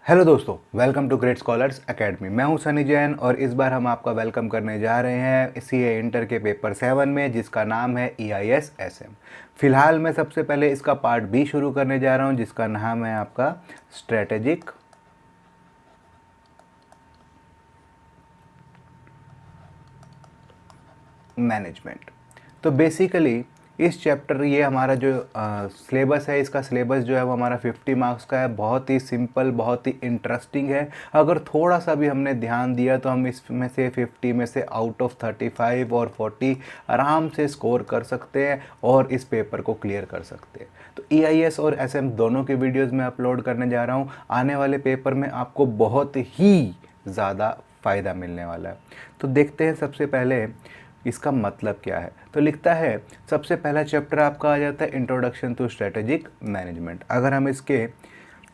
Hello दोस्तों, welcome to great scholars academy. मैं हूं सनी जैन और इस बार हम आपका वेलकम करने जा रहे हैं सीए इंटर के पेपर 7 में, जिसका नाम है EIS SM। फ़िलहाल मैं सबसे पहले इसका पार्ट बी शुरू करने जा रहा हूं, जिसका नाम है आपका स्ट्रेटेजिक मैनेजमेंट। तो बेसिकली इस चैप्टर ये हमारा जो सिलेबस है, इसका सिलेबस जो है वो हमारा 50 मार्क्स का है। बहुत ही सिंपल, बहुत ही इंटरेस्टिंग है। अगर थोड़ा सा भी हमने ध्यान दिया तो हम इसमें से 50 में से आउट ऑफ 35 और 40 आराम से स्कोर कर सकते हैं और इस पेपर को क्लियर कर सकते हैं। तो EIS और SM दोनों के वीडियोज़ मैं अपलोड करने जा रहा हूँ। आने वाले पेपर में आपको बहुत ही ज़्यादा फ़ायदा मिलने वाला है। तो देखते हैं सबसे पहले इसका मतलब क्या है। तो लिखता है, सबसे पहला चैप्टर आपका आ जाता है इंट्रोडक्शन टू स्ट्रेटेजिक मैनेजमेंट। अगर हम इसके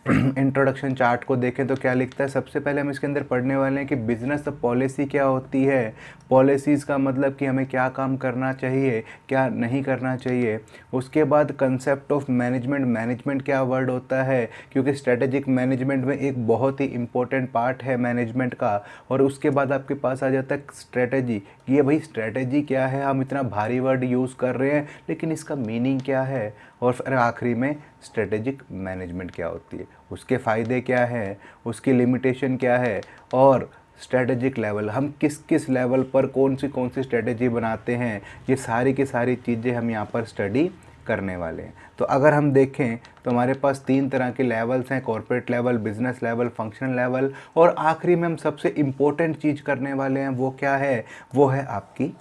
इंट्रोडक्शन चार्ट को देखें तो क्या लिखता है, सबसे पहले हम इसके अंदर पढ़ने वाले हैं कि बिजनेस पॉलिसी क्या होती है। पॉलिसीज़ का मतलब कि हमें क्या काम करना चाहिए, क्या नहीं करना चाहिए। उसके बाद कंसेप्ट ऑफ मैनेजमेंट, मैनेजमेंट क्या वर्ड होता है, क्योंकि स्ट्रेटेजिक मैनेजमेंट में एक बहुत ही इंपॉर्टेंट पार्ट है मैनेजमेंट का। और उसके बाद आपके पास आ जाता है स्ट्रेटेजी, कि ये भाई स्ट्रेटेजी क्या है, हम इतना भारी वर्ड यूज़ कर रहे हैं लेकिन इसका मीनिंग क्या है। और फिर आखिरी में स्ट्रेटेजिक मैनेजमेंट क्या होती है, उसके फ़ायदे क्या हैं, उसकी लिमिटेशन क्या है, और स्ट्रेटेजिक लेवल हम किस किस लेवल पर कौन सी स्ट्रेटेजी बनाते हैं। ये सारी की सारी चीज़ें हम यहाँ पर स्टडी करने वाले हैं। तो अगर हम देखें तो हमारे पास 3 तरह के लेवल्स हैं, corporate level, business level, functional level. और आखिरी में हम सबसे इम्पोर्टेंट चीज़ करने वाले हैं, वो क्या है, वो है आपकी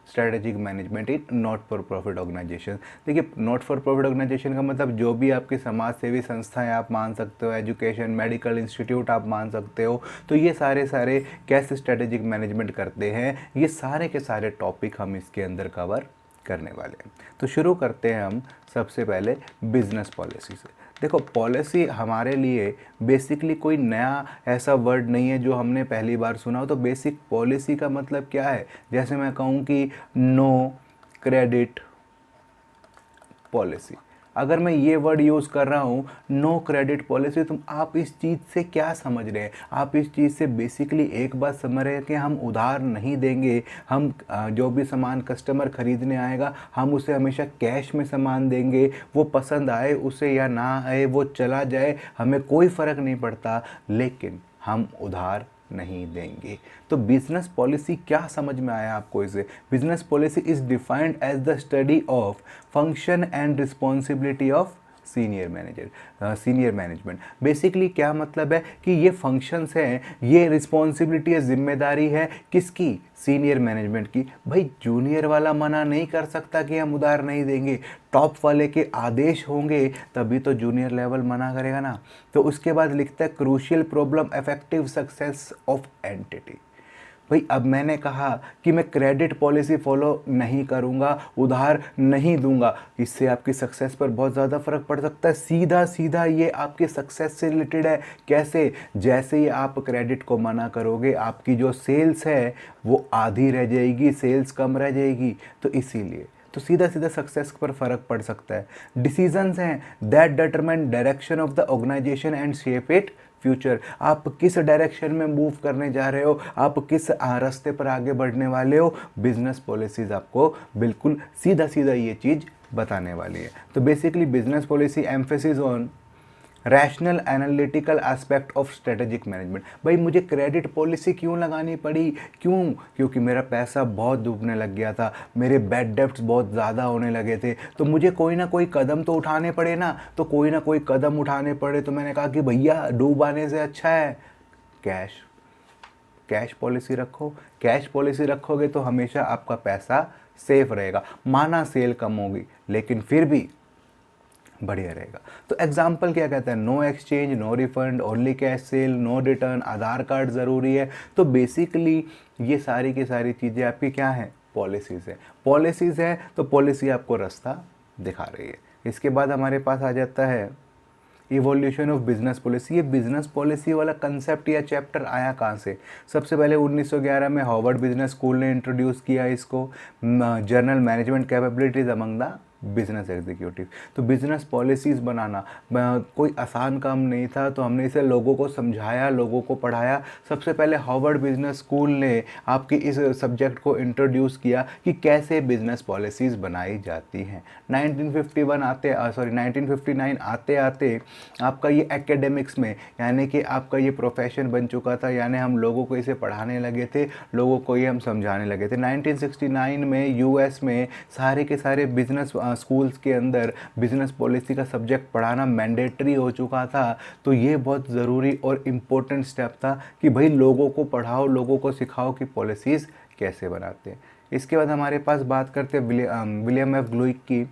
strategic management in not for profit organisation. देखिए, नॉट फॉर प्रॉफिट ऑर्गेनाइजेशन का मतलब जो भी आपकी समाज सेवी संस्थाएं आप मान सकते हो, एजुकेशन, मेडिकल इंस्टीट्यूट आप मान सकते हो। तो ये सारे कैसे स्ट्रेटेजिक मैनेजमेंट करते हैं, ये सारे के सारे टॉपिक हम इसके अंदर कवर करने वाले हैं। तो शुरू करते हैं हम सबसे पहले बिजनेस पॉलिसी से। देखो, पॉलिसी हमारे लिए बेसिकली कोई नया ऐसा वर्ड नहीं है जो हमने पहली बार सुना हो। तो बेसिक पॉलिसी का मतलब क्या है, जैसे मैं कहूँ कि नो क्रेडिट पॉलिसी। अगर मैं ये वर्ड यूज़ कर रहा हूँ नो क्रेडिट पॉलिसी, तो आप इस चीज़ से क्या समझ रहे हैं। आप इस चीज़ से बेसिकली एक बात समझ रहे हैं कि हम उधार नहीं देंगे। हम जो भी सामान कस्टमर ख़रीदने आएगा हम उसे हमेशा कैश में सामान देंगे। वो पसंद आए उसे या ना आए, वो चला जाए, हमें कोई फ़र्क नहीं पड़ता, लेकिन हम उधार नहीं देंगे। तो बिजनेस पॉलिसी क्या समझ में आया आपको इसे। Business policy is defined as the study of function and responsibility of senior management. Basically क्या मतलब है कि ये फंक्शंस हैं, ये रिस्पॉन्सिबिलिटी है, जिम्मेदारी है किसकी, सीनियर मैनेजमेंट की। भाई जूनियर वाला मना नहीं कर सकता कि हम उधार नहीं देंगे, टॉप वाले के आदेश होंगे तभी तो जूनियर लेवल मना करेगा ना। तो उसके बाद लिखता है crucial problem effective success of entity. भाई अब मैंने कहा कि मैं क्रेडिट पॉलिसी फॉलो नहीं करूंगा, उधार नहीं दूंगा, इससे आपकी सक्सेस पर बहुत ज़्यादा फर्क पड़ सकता है। सीधा सीधा ये आपकी सक्सेस से रिलेटेड है। कैसे, जैसे ही आप क्रेडिट को मना करोगे आपकी जो सेल्स है वो आधी रह जाएगी, सेल्स कम रह जाएगी। तो इसीलिए तो सीधा सीधा सक्सेस पर फर्क पड़ सकता है। डिसीजंस हैं that determine direction of the organisation and shape it future. आप किस डायरेक्शन में मूव करने जा रहे हो, आप किस रास्ते पर आगे बढ़ने वाले हो, बिजनेस पॉलिसीज आपको बिल्कुल सीधा सीधा ये चीज़ बताने वाली है। तो basically business policy emphasis on rational analytical aspect of strategic management. भाई मुझे क्रेडिट पॉलिसी क्यों लगानी पड़ी, क्योंकि मेरा पैसा बहुत डूबने लग गया था, मेरे बैड डेब्ट्स बहुत ज़्यादा होने लगे थे, तो मुझे कोई ना कोई कदम तो उठाने पड़े ना। तो कोई ना कोई कदम उठाने पड़े तो मैंने कहा कि भैया डूब आने से अच्छा है कैश पॉलिसी रखो। कैश पॉलिसी रखोगे तो हमेशा आपका पैसा सेफ रहेगा। माना सेल कम होगी लेकिन फिर भी बढ़िया रहेगा। तो एग्जाम्पल क्या कहता है, no exchange, no refund, only cash sale, no return, Aadhaar card ज़रूरी है। तो बेसिकली ये सारी की सारी चीज़ें आपकी क्या हैं, पॉलिसीज़ हैं। पॉलिसीज़ हैं तो पॉलिसी आपको रास्ता दिखा रही है। इसके बाद हमारे पास आ जाता है इवोल्यूशन ऑफ बिजनेस पॉलिसी। ये बिजनेस पॉलिसी वाला कंसेप्ट या चैप्टर आया कहाँ से। सबसे पहले 1911 में हार्वर्ड बिजनेस स्कूल ने इंट्रोड्यूस किया इसको, journal management capabilities among the business executive. तो बिजनेस पॉलिसीज़ बनाना कोई आसान काम नहीं था, तो हमने इसे लोगों को समझाया, लोगों को पढ़ाया। सबसे पहले हार्वर्ड बिजनेस स्कूल ने आपकी इस सब्जेक्ट को इंट्रोड्यूस किया कि कैसे बिजनेस पॉलिसीज़ बनाई जाती हैं। 1959 आते आते आपका ये एकेडमिक्स में, यानी कि आपका ये प्रोफेशन बन चुका था, यानी हम लोगों को इसे पढ़ाने लगे थे, लोगों को ये हम समझाने लगे थे। 1969 में यूएस में सारे के सारे बिजनेस स्कूल्स के अंदर बिजनेस पॉलिसी का सब्जेक्ट पढ़ाना मैंडेटरी हो चुका था। तो ये बहुत ज़रूरी और इम्पोर्टेंट स्टेप था कि भाई लोगों को पढ़ाओ, लोगों को सिखाओ कि पॉलिसीज़ कैसे बनाते हैं। इसके बाद हमारे पास बात करते हैं विलियम एफ ग्लुइक की।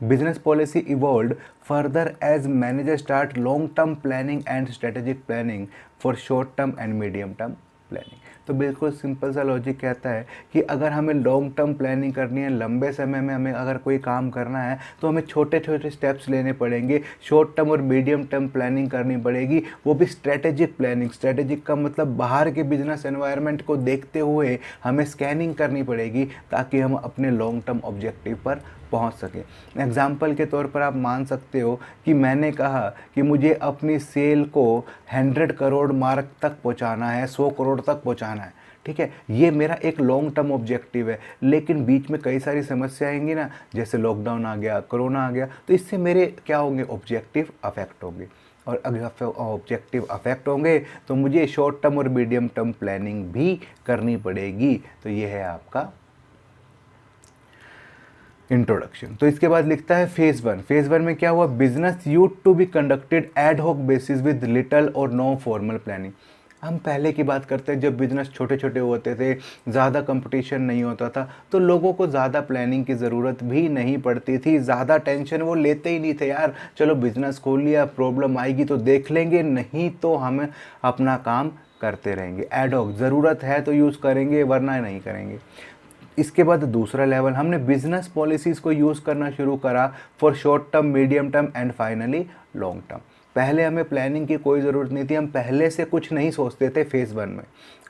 Business policy evolved further as manager start long term planning and strategic planning for short term and medium term planning. तो बिल्कुल सिंपल सा लॉजिक कहता है कि अगर हमें लॉन्ग टर्म प्लानिंग करनी है, लंबे समय में हमें अगर कोई काम करना है, तो हमें छोटे छोटे स्टेप्स लेने पड़ेंगे। शॉर्ट टर्म और मीडियम टर्म प्लानिंग करनी पड़ेगी, वो भी स्ट्रेटेजिक प्लानिंग। स्ट्रेटेजिक का मतलब बाहर के बिजनेस एनवायरनमेंट को देखते हुए हमें स्कैनिंग करनी पड़ेगी ताकि हम अपने लॉन्ग टर्म ऑब्जेक्टिव पर पहुंच सकें। एग्जाम्पल के तौर पर आप मान सकते हो कि मैंने कहा कि मुझे अपनी सेल को 100 करोड़ मार्क तक पहुंचाना है, 100 करोड़ तक पहुंचाना है, ठीक है। ये मेरा एक लॉन्ग टर्म ऑब्जेक्टिव है, लेकिन बीच में कई सारी समस्या आएंगी ना, जैसे लॉकडाउन आ गया, कोरोना आ गया, तो इससे मेरे क्या होंगे, ऑब्जेक्टिव अफेक्ट होंगे। और अगर ऑब्जेक्टिव अफेक्ट होंगे तो मुझे शॉर्ट टर्म और मीडियम टर्म प्लानिंग भी करनी पड़ेगी। तो ये है आपका इंट्रोडक्शन। तो इसके बाद लिखता है फेज 1। फेज 1 में क्या हुआ, business used to be conducted ad hoc basis with little और नो फॉर्मल प्लानिंग। हम पहले की बात करते हैं, जब बिजनेस छोटे छोटे होते थे, ज़्यादा कंपटीशन नहीं होता था, तो लोगों को ज़्यादा प्लानिंग की ज़रूरत भी नहीं पड़ती थी, ज़्यादा टेंशन वो लेते ही नहीं थे। यार चलो बिजनेस खोल लिया, प्रॉब्लम आएगी तो देख लेंगे, नहीं तो हम अपना काम करते रहेंगे। एड हॉक, ज़रूरत है तो यूज़ करेंगे, वरना नहीं करेंगे। इसके बाद दूसरा लेवल, हमने बिजनेस पॉलिसीज़ को यूज़ करना शुरू करा for short term, medium term and finally long term. पहले हमें प्लानिंग की कोई ज़रूरत नहीं थी, हम पहले से कुछ नहीं सोचते थे फेज़ 1 में।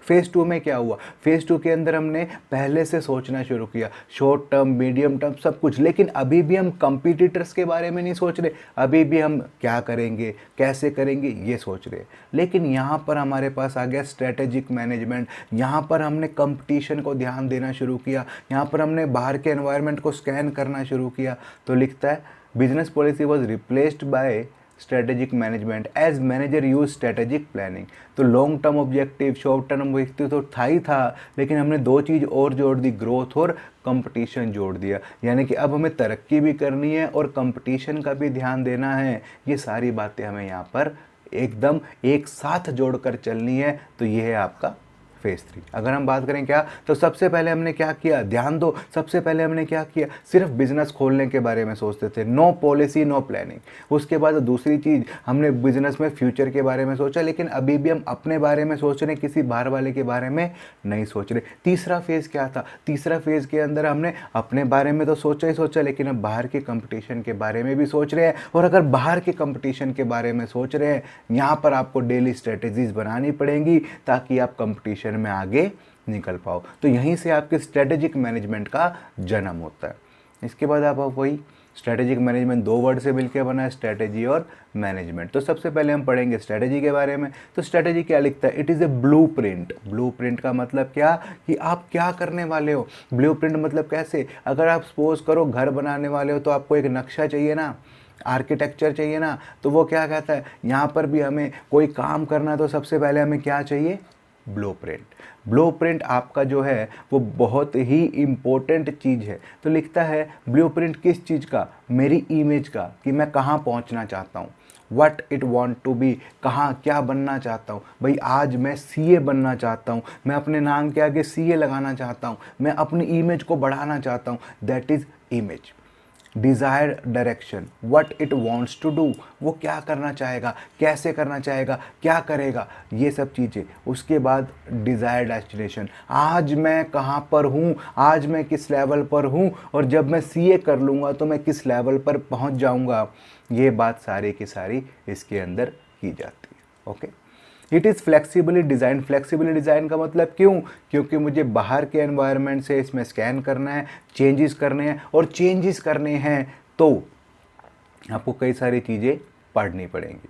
फेज़ 2 में क्या हुआ, फेज़ 2 के अंदर हमने पहले से सोचना शुरू किया, शॉर्ट टर्म, मीडियम टर्म, सब कुछ। लेकिन अभी भी हम कंपटीटर्स के बारे में नहीं सोच रहे, अभी भी हम क्या करेंगे, कैसे करेंगे, ये सोच रहे। लेकिन यहाँ पर हमारे पास आ गया स्ट्रेटेजिक मैनेजमेंट। यहाँ पर हमने कंपटीशन को ध्यान देना शुरू किया, यहाँ पर हमने बाहर के एनवायरनमेंट को स्कैन करना शुरू किया। तो लिखता है business policy was replaced by strategic management as manager use strategic planning. तो long term objective, short term objective तो था ही था, लेकिन हमने दो चीज़ और जोड़ दी, ग्रोथ और कंपटीशन जोड़ दिया। यानी कि अब हमें तरक्की भी करनी है और कंपटीशन का भी ध्यान देना है। ये सारी बातें हमें यहाँ पर एकदम एक साथ जोड़कर चलनी है। तो ये है आपका फेज़ 3। अगर हम बात करें क्या, तो सबसे पहले हमने क्या किया, ध्यान दो, सबसे पहले हमने क्या किया, सिर्फ बिजनेस खोलने के बारे में सोचते थे, नो पॉलिसी नो प्लानिंग। उसके बाद दूसरी चीज़, हमने बिजनेस में फ्यूचर के बारे में सोचा, लेकिन अभी भी हम अपने बारे में सोच रहे हैं, किसी बाहर वाले के बारे में नहीं सोच रहे। तीसरा फेज़ क्या था, तीसरा फेज़ के अंदर हमने अपने बारे में तो सोचा ही सोचा, लेकिन अब बाहर के कंपटीशन के बारे में भी सोच रहे हैं। और अगर बाहर के कंपटीशन के बारे में सोच रहे हैं, यहाँ पर आपको डेली स्ट्रेटेजीज बनानी पड़ेंगी ताकि आप कंपटीशन में आगे निकल पाओ। तो यहीं से आपके स्ट्रेटेजिक मैनेजमेंट का जन्म होता है। इसके बाद आप वही स्ट्रेटेजिक मैनेजमेंट दो वर्ड से मिलकर बना है, स्ट्रेटेजी और मैनेजमेंट। तो सबसे पहले हम पढ़ेंगे स्ट्रेटेजी के बारे में। तो स्ट्रेटेजी क्या लिखता है, it is A blueprint. Blueprint का मतलब क्या, कि आप क्या करने वाले हो। ब्लूप्रिंट मतलब कैसे, अगर आप सपोज करो घर बनाने वाले हो तो आपको एक नक्शा चाहिए ना, आर्किटेक्चर चाहिए ना। तो वो क्या कहता है, यहाँ पर भी हमें कोई काम करना है तो सबसे पहले हमें क्या चाहिए, ब्लूप्रिंट। ब्लूप्रिंट आपका जो है वो बहुत ही इम्पोर्टेंट चीज़ है। तो लिखता है ब्लूप्रिंट किस चीज़ का, मेरी इमेज का, कि मैं कहाँ पहुँचना चाहता हूँ, what it want to be, कहाँ क्या बनना चाहता हूँ। भाई आज मैं सीए बनना चाहता हूँ, मैं अपने नाम के आगे सीए लगाना चाहता हूँ, मैं अपनी इमेज को बढ़ाना चाहता हूँ, that is image. Desired direction, what it wants to do, वो क्या करना चाहेगा, कैसे करना चाहेगा, क्या करेगा, ये सब चीज़ें। उसके बाद डिज़ायर्ड डेस्टिनेशन, आज मैं कहाँ पर हूँ, आज मैं किस लेवल पर हूँ, और जब मैं सीए कर लूँगा तो मैं किस लेवल पर पहुँच जाऊँगा। ये बात सारी की सारी इसके अंदर की जाती है। Okay, it is flexibly design. Flexibly design का मतलब क्यों, क्योंकि मुझे बाहर के एनवायरनमेंट से इसमें स्कैन करना है, चेंजेस करने हैं, और चेंजेस करने हैं तो आपको कई सारी चीज़ें पढ़नी पड़ेंगी।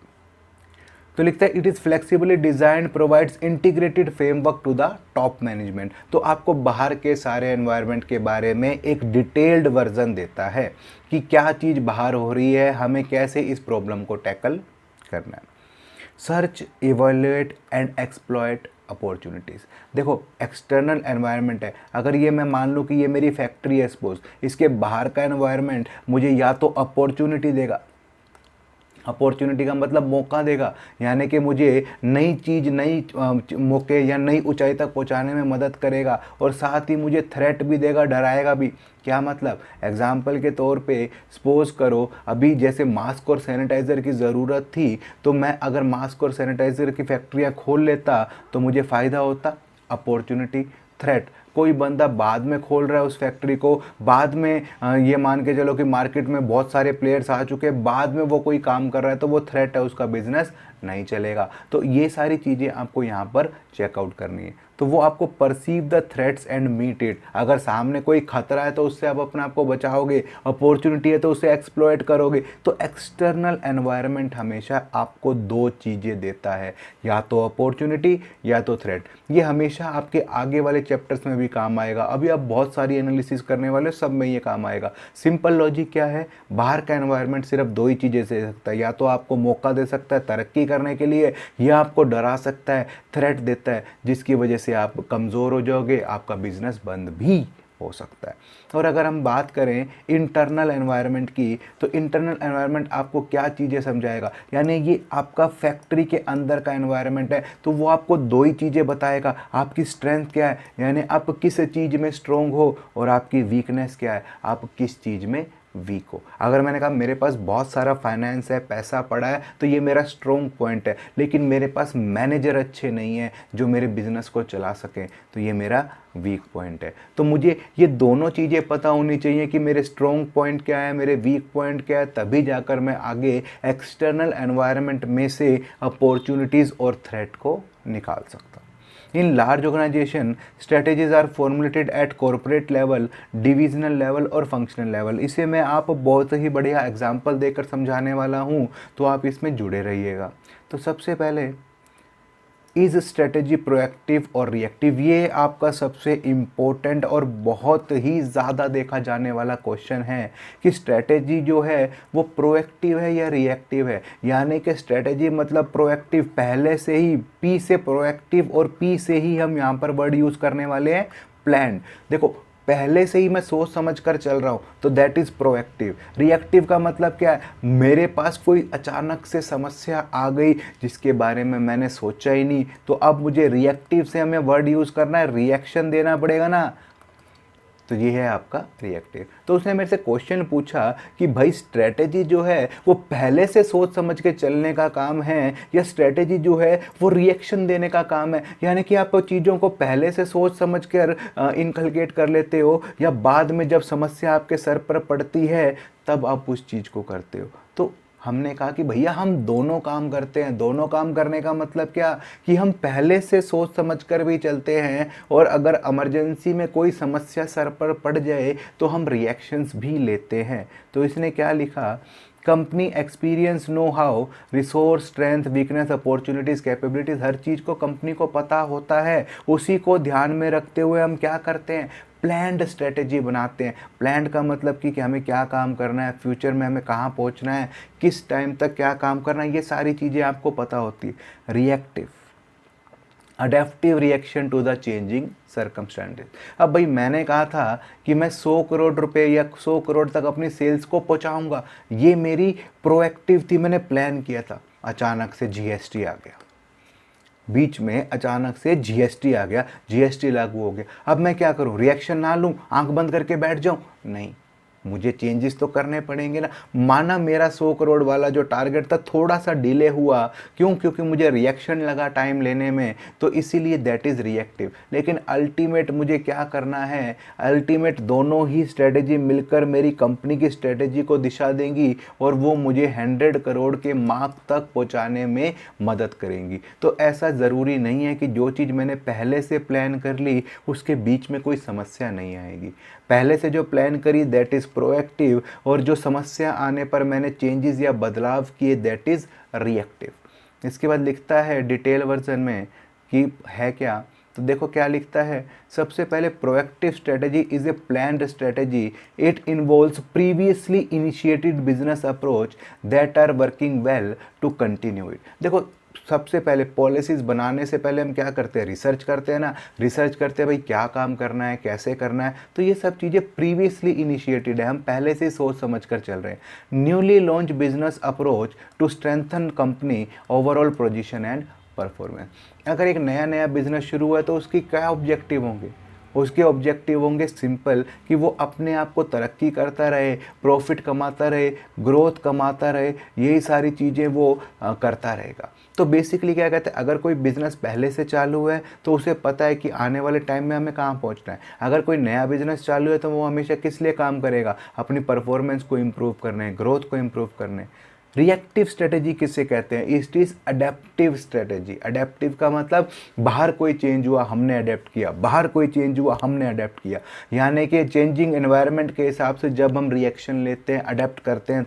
तो लिखता है it is flexibly design provides integrated framework to the top management. तो आपको बाहर के सारे एनवायरनमेंट के बारे में एक डिटेल्ड वर्जन देता है कि क्या चीज़ बाहर हो रही है, हमें कैसे इस प्रॉब्लम को टैकल करना है। Search, evaluate and exploit opportunities. देखो एक्सटर्नल एनवायरनमेंट है, अगर ये मैं मान लूँ कि ये मेरी फैक्ट्री है सपोज, इसके बाहर का एनवायरनमेंट मुझे या तो अपॉर्चुनिटी देगा, अपॉर्चुनिटी का मतलब मौका देगा, यानी कि मुझे नई चीज़, नई मौके या नई ऊंचाई तक पहुंचाने में मदद करेगा, और साथ ही मुझे थ्रेट भी देगा, डराएगा भी। क्या मतलब, एग्जाम्पल के तौर पे सपोज करो अभी जैसे मास्क और सैनिटाइज़र की ज़रूरत थी, तो मैं अगर मास्क और सैनिटाइज़र की फैक्ट्रियाँ खोल लेता तो मुझे फ़ायदा होता, अपॉर्चुनिटी। थ्रेट, कोई बंदा बाद में खोल रहा है उस फैक्ट्री को, बाद में ये मान के चलो कि मार्केट में बहुत सारे प्लेयर्स आ चुके हैं, बाद में वो कोई काम कर रहा है तो वो थ्रेट है, उसका बिजनेस नहीं चलेगा। तो ये सारी चीज़ें आपको यहाँ पर चेकआउट करनी है। तो वो आपको perceive the threats and meet it, अगर सामने कोई खतरा है तो उससे आप अपने आप को बचाओगे, अपॉर्चुनिटी है तो उसे एक्सप्लॉइट करोगे। तो एक्सटर्नल एनवायरनमेंट हमेशा आपको दो चीज़ें देता है, या तो अपॉर्चुनिटी या तो थ्रेट। ये हमेशा आपके आगे वाले चैप्टर्स में भी काम आएगा, अभी आप बहुत सारी एनालिसिस करने वाले हो, सब में ये काम आएगा। सिंपल लॉजिक क्या है, बाहर का एनवायरनमेंट सिर्फ दो ही चीज़ें दे सकता है, या तो आपको मौका दे सकता है तरक्की करने के लिए, या आपको डरा सकता है, थ्रेट देता है, जिसकी वजह से आप कमज़ोर हो जाओगे, आपका बिजनेस बंद भी हो सकता है। और अगर हम बात करें इंटरनल एनवायरनमेंट की, तो इंटरनल एनवायरनमेंट आपको क्या चीज़ें समझाएगा, यानी ये आपका फैक्ट्री के अंदर का एनवायरनमेंट है, तो वो आपको दो ही चीज़ें बताएगा, आपकी स्ट्रेंथ क्या है, यानी आप किस चीज़ में स्ट्रोंग हो, और आपकी वीकनेस क्या है, आप किस चीज़ में वीक हो। अगर मैंने कहा मेरे पास बहुत सारा फाइनेंस है, पैसा पड़ा है, तो ये मेरा स्ट्रॉन्ग पॉइंट है, लेकिन मेरे पास मैनेजर अच्छे नहीं हैं जो मेरे बिजनेस को चला सकें, तो ये मेरा वीक पॉइंट है। तो मुझे ये दोनों चीज़ें पता होनी चाहिए कि मेरे स्ट्रॉन्ग पॉइंट क्या है, मेरे वीक पॉइंट क्या है, तभी जाकर मैं आगे एक्सटर्नल एनवायरनमेंट में से अपॉर्चुनिटीज़ और थ्रेट को निकाल सकता हूँ। In large organization, strategies are formulated at corporate level, divisional level और functional level। इसे मैं आप बहुत ही बढ़िया एग्जाम्पल देकर समझाने वाला हूँ, तो आप इसमें जुड़े रहिएगा। तो सबसे पहले, इज़ स्ट्रेटेजी प्रोएक्टिव और रिएक्टिव, ये आपका सबसे इम्पोर्टेंट और बहुत ही ज़्यादा देखा जाने वाला क्वेश्चन है कि स्ट्रेटेजी जो है वो प्रोएक्टिव है या रिएक्टिव है। यानी कि स्ट्रेटेजी मतलब प्रोएक्टिव, पहले से ही, पी से प्रोएक्टिव, और पी से ही हम यहाँ पर वर्ड यूज़ करने वाले हैं प्लान। देखो पहले से ही मैं सोच समझ कर चल रहा हूँ, तो दैट इज़ प्रोएक्टिव। रिएक्टिव का मतलब क्या है, मेरे पास कोई अचानक से समस्या आ गई जिसके बारे में मैंने सोचा ही नहीं, तो अब मुझे रिएक्टिव से हमें वर्ड यूज़ करना है, रिएक्शन देना पड़ेगा ना, तो ये है आपका रिएक्टिव। तो उसने मेरे से क्वेश्चन पूछा कि भाई स्ट्रेटेजी जो है वो पहले से सोच समझ के चलने का काम है, या स्ट्रेटेजी जो है वो रिएक्शन देने का काम है, यानी कि आप चीज़ों को पहले से सोच समझ कर इनकलकेट कर लेते हो, या बाद में जब समस्या आपके सर पर पड़ती है तब आप उस चीज़ को करते हो। तो हमने कहा कि भैया हम दोनों काम करते हैं। दोनों काम करने का मतलब क्या, कि हम पहले से सोच समझ कर भी चलते हैं, और अगर इमरजेंसी में कोई समस्या सर पर पड़ जाए तो हम रिएक्शंस भी लेते हैं। तो इसने क्या लिखा, company experience, know how, resource, strength, weakness, opportunities, capabilities, हर चीज़ को कंपनी को पता होता है। उसी को ध्यान में रखते हुए हम क्या करते हैं, प्लान्ड स्ट्रेटेजी बनाते हैं। प्लान्ड का मतलब कि हमें क्या काम करना है, फ्यूचर में हमें कहाँ पहुँचना है, किस टाइम तक क्या काम करना है, ये सारी चीज़ें आपको पता होती है। Reactive, adaptive reaction to the changing circumstances. अब भाई मैंने कहा था कि मैं 100 करोड़ रुपए या 100 करोड़ तक अपनी सेल्स को पहुंचाऊंगा, ये मेरी प्रोएक्टिव थी, मैंने प्लान किया था। अचानक से जीएसटी आ गया, बीच में अचानक से जीएसटी आ गया, जीएसटी लागू हो गया। अब मैं क्या करूं, रिएक्शन ना लूं, आंख बंद करके बैठ जाऊं? नहीं, मुझे चेंजेस तो करने पड़ेंगे ना। माना मेरा 100 करोड़ वाला जो टारगेट था थोड़ा सा डिले हुआ, क्यों, क्योंकि मुझे रिएक्शन लगा टाइम लेने में, तो इसीलिए दैट इज़ रिएक्टिव। लेकिन अल्टीमेट मुझे क्या करना है, अल्टीमेट दोनों ही स्ट्रेटेजी मिलकर मेरी कंपनी की स्ट्रेटेजी को दिशा देंगी, और वो मुझे 100 करोड़ के मार्क तक पहुँचाने में मदद करेंगी। तो ऐसा ज़रूरी नहीं है कि जो चीज़ मैंने पहले से प्लान कर ली उसके बीच में कोई समस्या नहीं आएगी। पहले से जो प्लान करी दैट इज़ प्रोएक्टिव, और जो समस्या आने पर मैंने चेंजेस या बदलाव किए दैट इज़ रिएक्टिव। इसके बाद लिखता है डिटेल वर्जन में कि है क्या, तो देखो क्या लिखता है। सबसे पहले proactive strategy is a planned strategy, it involves previously initiated business approach that are working well to continue it. देखो सबसे पहले पॉलिसीज़ बनाने से पहले हम क्या करते हैं, रिसर्च करते हैं ना, रिसर्च करते हैं भाई क्या काम करना है, कैसे करना है, तो ये सब चीज़ें प्रीवियसली इनिशिएटेड है, हम पहले से सोच समझ कर चल रहे हैं। Newly launch business approach to strengthen company overall position and performance. अगर एक नया नया बिजनेस शुरू हुआ है तो उसकी क्या ऑब्जेक्टिव होंगे, उसके ऑब्जेक्टिव होंगे सिंपल कि वो अपने आप को तरक्की करता रहे, प्रॉफिट कमाता रहे, ग्रोथ कमाता रहे, यही सारी चीज़ें वो करता रहेगा। तो बेसिकली क्या कहते हैं, अगर कोई बिज़नेस पहले से चालू है तो उसे पता है कि आने वाले टाइम में हमें कहाँ पहुँचना है। अगर कोई नया बिज़नेस चालू है तो वो हमेशा किस लिए काम करेगा, अपनी परफॉर्मेंस को इम्प्रूव करने, ग्रोथ को इम्प्रूव करने। रिएक्टिव स्ट्रेटजी किससे कहते हैं, it is adaptive strategy. Adaptive का मतलब बाहर कोई चेंज हुआ हमने अडेप्ट किया, बाहर कोई चेंज हुआ हमने अडेप्ट किया, यानी कि चेंजिंग एनवायरनमेंट के हिसाब से जब हम रिएक्शन लेते हैं, अडेप्ट करते हैं।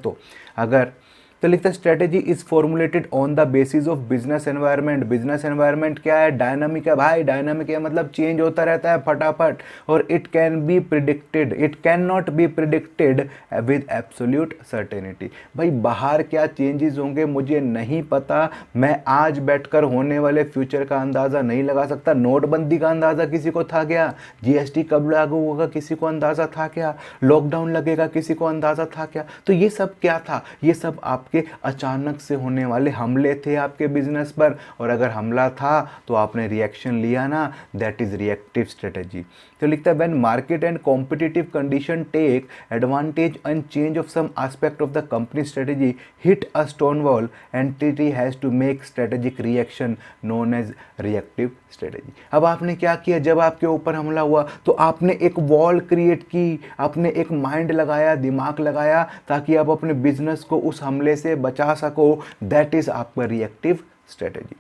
तो लिखता है strategy is formulated on the basis of business environment. Business environment क्या है, डायनामिक है भाई, डायनामिक है मतलब चेंज होता रहता है फटाफट, और it can be predicted, it can not be predicted with absolute certainty. भाई बाहर क्या चेंजेस होंगे मुझे नहीं पता, मैं आज बैठकर होने वाले फ्यूचर का अंदाज़ा नहीं लगा सकता। नोटबंदी का अंदाज़ा किसी को था क्या, जीएसटी कब लागू होगा किसी को अंदाज़ा था क्या, लॉकडाउन लगेगा किसी को अंदाज़ा था क्या। तो ये सब क्या था, ये सब आपके अचानक से होने वाले हमले थे आपके बिजनेस पर, और अगर हमला था तो आपने रिएक्शन लिया ना, दैट इज रिएक्टिव स्ट्रेटजी। तो लिखता है when market and competitive condition take advantage and change of some aspect of the company strategy hit a stone wall, entity has to make strategic reaction known as reactive strategy. अब आपने क्या किया, जब आपके ऊपर हमला हुआ तो आपने एक वॉल क्रिएट की, आपने एक माइंड लगाया, दिमाग लगाया, ताकि आप अपने बिजनेस को उस हमले से बचा सको। दैट इज आपका reactive strategy.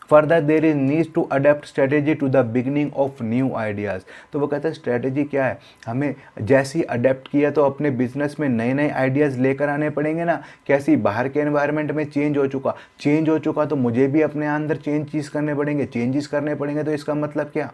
Further there is need to adapt strategy to the beginning of new ideas. तो वो कहते हैं स्ट्रेटेजी क्या है, हमें जैसे ही अडेप्ट किया तो अपने बिजनेस में नए नए आइडियाज़ लेकर आने पड़ेंगे ना। कैसी, बाहर के एनवायरनमेंट में चेंज हो चुका तो मुझे भी अपने अंदर चेंजेस करने पड़ेंगे। तो इसका मतलब क्या,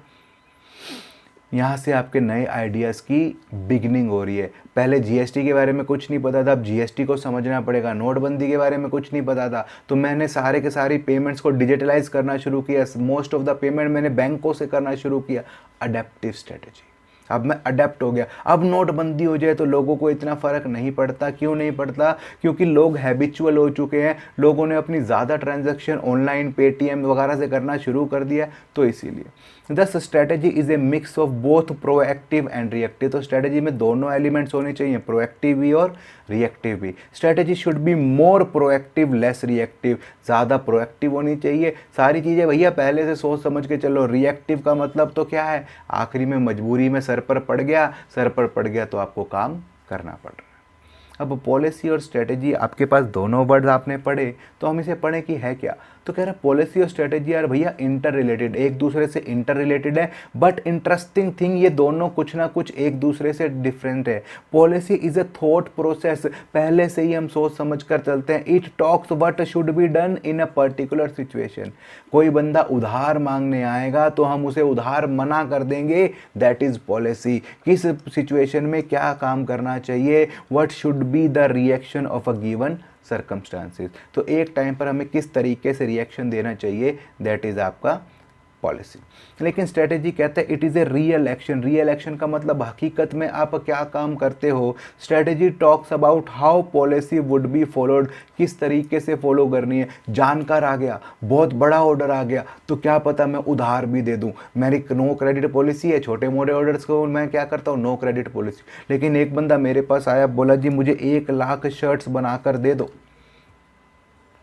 यहाँ से आपके नए आइडियाज़ की बिगनिंग हो रही है। पहले जीएसटी के बारे में कुछ नहीं पता था, अब जीएसटी को समझना पड़ेगा। नोटबंदी के बारे में कुछ नहीं पता था तो मैंने सारे के सारी पेमेंट्स को डिजिटलाइज करना शुरू किया, मोस्ट ऑफ द पेमेंट मैंने बैंकों से करना शुरू किया। Adaptive strategy. अब मैं अडेप्ट हो गया। अब नोटबंदी हो जाए तो लोगों को इतना फ़र्क नहीं पड़ता। क्यों नहीं पड़ता, क्योंकि लोग हैबिचुअल हो चुके हैं, लोगों ने अपनी ज़्यादा ट्रांजैक्शन ऑनलाइन पेटीएम वगैरह से करना शुरू कर दिया, तो इसीलिए दस strategy is a mix of both proactive and reactive. तो स्ट्रेटजी में दोनों एलिमेंट्स होने चाहिए, प्रोएक्टिव भी और रिएक्टिव भी। Strategy should be more proactive less reactive. ज़्यादा प्रोएक्टिव होनी चाहिए, सारी चीज़ें भैया पहले से सोच समझ के चलो। रिएक्टिव का मतलब तो क्या है, आखिरी में मजबूरी में सर पर पड़ गया तो आपको काम करना पड़ रहा है। अब पॉलिसी और स्ट्रेटजी आपके पास दोनों वर्ड आपने पढ़े, तो हम इसे पढ़ें कि है क्या। तो कह रहा है पॉलिसी और स्ट्रेटजी यार भैया इंटर रिलेटेड, एक दूसरे से इंटर रिलेटेड है, बट इंटरेस्टिंग थिंग ये दोनों कुछ ना कुछ एक दूसरे से डिफरेंट है। Policy is a thought process, पहले से ही हम सोच समझ कर चलते हैं। It talks what should be done in a particular situation. कोई बंदा उधार मांगने आएगा तो हम उसे उधार मना कर देंगे, दैट इज पॉलिसी। किस सिचुएशन में क्या काम करना चाहिए, what should be the reaction of a given circumstances. तो एक टाइम पर हमें किस तरीके से रिएक्शन देना चाहिए, दैट इज आपका पॉलिसी। लेकिन स्ट्रेटेजी कहते हैं it is a real action. Real action का मतलब हकीकत में आप क्या काम करते हो। Strategy talks about how policy would be followed, किस तरीके से फॉलो करनी है। जानकार आ गया, बहुत बड़ा ऑर्डर आ गया, तो क्या पता मैं उधार भी दे दूं। मेरी नो क्रेडिट पॉलिसी है, छोटे मोटे ऑर्डर्स को मैं क्या करता हूँ, नो क्रेडिट पॉलिसी। लेकिन एक बंदा मेरे पास आया, बोला जी मुझे 1 लाख शर्ट्स बनाकर दे दो।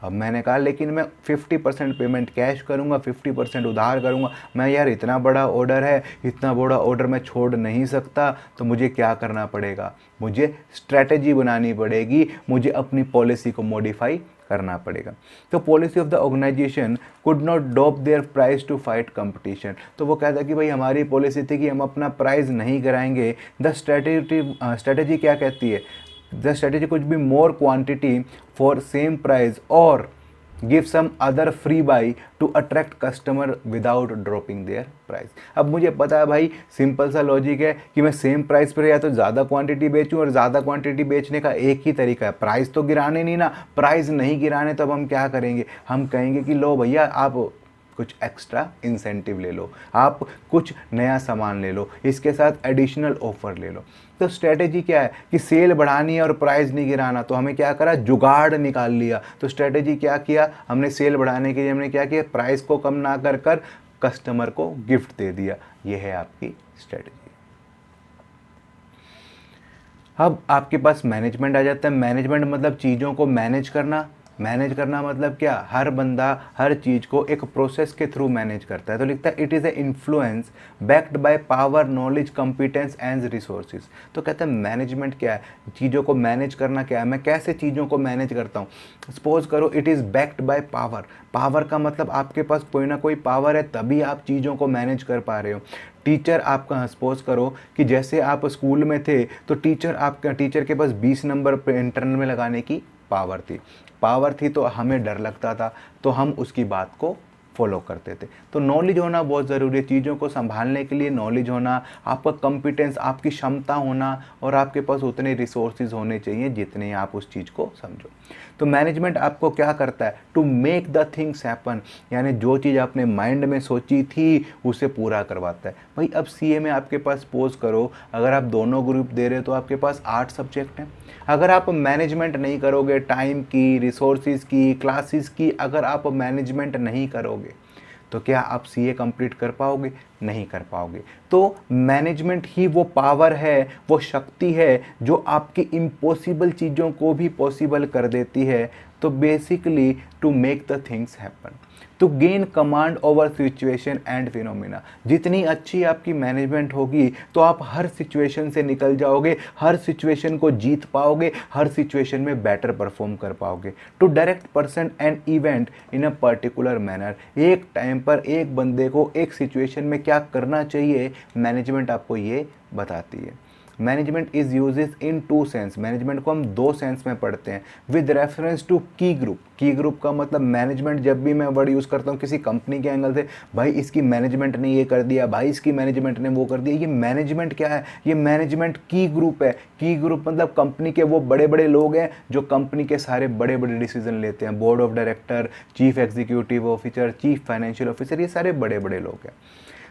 अब मैंने कहा लेकिन मैं 50% पेमेंट कैश करूंगा, 50% उधार करूंगा। मैं यार इतना बड़ा ऑर्डर है, इतना बड़ा ऑर्डर मैं छोड़ नहीं सकता, तो मुझे क्या करना पड़ेगा, मुझे स्ट्रैटेजी बनानी पड़ेगी, मुझे अपनी पॉलिसी को मॉडिफाई करना पड़ेगा। तो policy of the organisation could not drop their price to fight competition. तो वो कहता है कि भाई हमारी पॉलिसी थी कि हम अपना प्राइस नहीं गिराएंगे। द स्ट्रेटेजी क्या कहती है, द स्ट्रेटेजी कुछ भी more quantity for same price और give some other freebie to attract customer without dropping their price. अब मुझे पता है भाई, सिंपल सा लॉजिक है कि मैं सेम प्राइस पर या तो ज़्यादा क्वांटिटी बेचूं, और ज़्यादा क्वांटिटी बेचने का एक ही तरीका है, प्राइस तो गिराने नहीं ना। प्राइस नहीं गिराने तो अब हम क्या करेंगे, हम कहेंगे कि लो भैया आप कुछ एक्स्ट्रा इंसेंटिव ले लो, आप कुछ नया सामान ले लो, इसके साथ एडिशनल ऑफर ले लो। तो स्ट्रेटेजी क्या है कि सेल बढ़ानी है और प्राइस नहीं गिराना, तो हमें क्या करा, जुगाड़ निकाल लिया। तो स्ट्रेटेजी क्या किया हमने, सेल बढ़ाने के लिए हमने क्या किया, प्राइस को कम ना कर कर कस्टमर को गिफ्ट दे दिया। ये है आपकी स्ट्रेटेजी। अब आपके पास मैनेजमेंट आ जाता है। मैनेजमेंट मतलब चीज़ों को मैनेज करना। मैनेज करना मतलब क्या, हर बंदा हर चीज़ को एक प्रोसेस के थ्रू मैनेज करता है। तो लिखता है it is A influence backed by power, knowledge, competence and resources. तो कहता है मैनेजमेंट क्या है, चीज़ों को मैनेज करना क्या है, मैं कैसे चीज़ों को मैनेज करता हूँ। सपोज करो it is backed by power. Power का मतलब आपके पास कोई ना कोई पावर है, तभी आप चीज़ों को मैनेज कर पा रहे हो। टीचर आपका, सपोज करो कि जैसे आप स्कूल में थे तो टीचर के पास 20 नंबर इंटरनल में लगाने की पावर थी तो हमें डर लगता था, तो हम उसकी बात को फॉलो करते थे। तो नॉलेज होना बहुत ज़रूरी है, चीज़ों को संभालने के लिए नॉलेज होना, आपका कॉम्पिटेंस, आपकी क्षमता होना, और आपके पास उतने रिसोर्सेज होने चाहिए जितने आप उस चीज़ को समझो। तो मैनेजमेंट आपको क्या करता है, to make the things happen, यानी जो चीज़ आपने माइंड में सोची थी उसे पूरा करवाता है। भाई अब सीए में आपके पास सपोज करो अगर आप दोनों ग्रुप दे रहे हो तो आपके पास 8 सब्जेक्ट हैं। अगर आप मैनेजमेंट नहीं करोगे, टाइम की, रिसोर्सेज की, क्लासेस की, अगर आप मैनेजमेंट नहीं करोगे तो क्या आप सीए कंप्लीट कर पाओगे, नहीं कर पाओगे। तो मैनेजमेंट ही वो पावर है, वो शक्ति है जो आपकी इम्पॉसिबल चीज़ों को भी पॉसिबल कर देती है। तो basically to make the things happen, to gain command over situation and phenomena. जितनी अच्छी आपकी मैनेजमेंट होगी तो आप हर सिचुएशन से निकल जाओगे, हर सिचुएशन को जीत पाओगे, हर सिचुएशन में बेटर परफॉर्म कर पाओगे। To direct person and event in a particular manner, एक टाइम पर एक बंदे को एक सिचुएशन में क्या करना चाहिए, मैनेजमेंट आपको ये बताती है। Management is uses in 2 sense, management को हम 2 सेंस में पढ़ते हैं। विद रेफरेंस टू की ग्रुप, की ग्रुप का मतलब मैनेजमेंट जब भी मैं वर्ड यूज़ करता हूँ किसी कंपनी के एंगल से, भाई इसकी मैनेजमेंट ने ये कर दिया, भाई इसकी मैनेजमेंट ने वो कर दिया, ये मैनेजमेंट क्या है, ये मैनेजमेंट की ग्रुप है। की ग्रुप मतलब कंपनी के वो बड़े बड़े लोग हैं जो कंपनी के सारे बड़े बड़े डिसीजन लेते हैं। Board of director, chief executive officer, chief financial officer, ये सारे बड़े बड़े लोग हैं।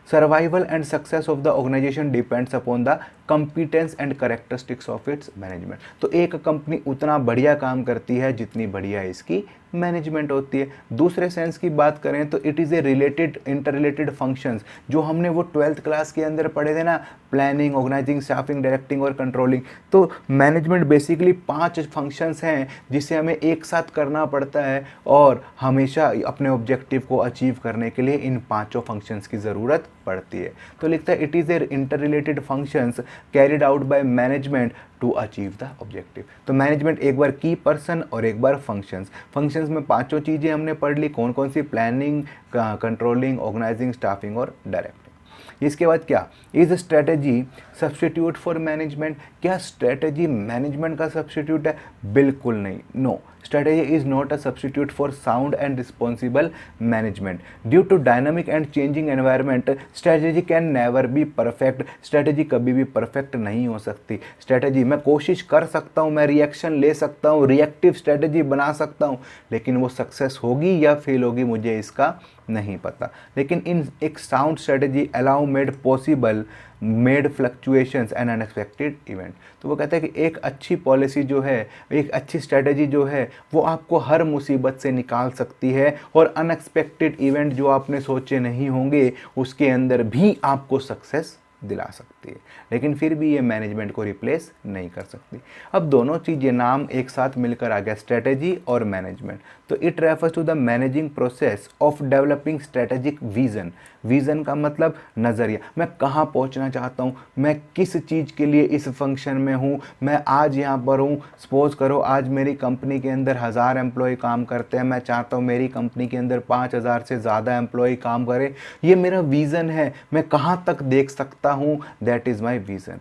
Survival and success of the organization depends upon the competence and characteristics of its management। तो एक कंपनी उतना बढ़िया काम करती है जितनी बढ़िया इसकी मैनेजमेंट होती है। दूसरे सेंस की बात करें तो it is A related, inter related functions, जो हमने वो 12th क्लास के अंदर पढ़े थे ना, प्लानिंग, ऑर्गेनाइजिंग, स्टाफिंग, डायरेक्टिंग और कंट्रोलिंग। तो मैनेजमेंट बेसिकली 5 फंक्शंस हैं जिसे हमें एक साथ करना पड़ता है, और हमेशा अपने ऑब्जेक्टिव को अचीव करने के लिए इन 5 फंक्शंस की ज़रूरत पड़ती है। तो लिखता है it is a interrelated functions carried out by management to achieve the objective. तो मैनेजमेंट एक बार की पर्सन और एक बार फंक्शंस में 5 चीज़ें हमने पढ़ ली, कौन कौन सी, प्लानिंग, कंट्रोलिंग, ऑर्गेनाइजिंग, स्टाफिंग और डायरेक्टिंग। इसके बाद क्या, is strategy substitute for management, क्या स्ट्रेटेजी मैनेजमेंट का सब्स्टिट्यूट है, बिल्कुल नहीं, no. Strategy is not a substitute for sound and responsible management. Due to dynamic and changing environment, strategy can never be perfect. Strategy कभी भी perfect नहीं हो सकती। Strategy मैं कोशिश कर सकता हूँ, मैं रिएक्शन ले सकता हूँ, रिएक्टिव स्ट्रेटेजी बना सकता हूँ, लेकिन वो सक्सेस होगी या फेल होगी मुझे इसका नहीं पता। लेकिन इन एक sound strategy allow made possible made fluctuations and unexpected event. तो वो कहता है कि एक अच्छी पॉलिसी जो है, एक अच्छी स्ट्रेटेजी जो है, वो आपको हर मुसीबत से निकाल सकती है, और अनएक्सपेक्टेड इवेंट जो आपने सोचे नहीं होंगे उसके अंदर भी आपको सक्सेस दिला सकती है, लेकिन फिर भी ये मैनेजमेंट को रिप्लेस नहीं कर सकती। अब दोनों चीज़ें नाम एक साथ मिलकर आ गया, स्ट्रेटेजी और मैनेजमेंट। तो it refers to the managing process of developing strategic vision. Vision का मतलब नज़रिया, मैं कहाँ पहुँचना चाहता हूँ, मैं किस चीज़ के लिए इस फंक्शन में हूँ, मैं आज यहाँ पर हूँ। सपोज़ करो आज मेरी कंपनी के अंदर 1000 एम्प्लॉय काम करते हैं, मैं चाहता हूँ मेरी कंपनी के अंदर 5000 से ज़्यादा एम्प्लॉय काम करें। ये मेरा विज़न है, मैं कहाँ तक देख सकता हूँ, that is my vision.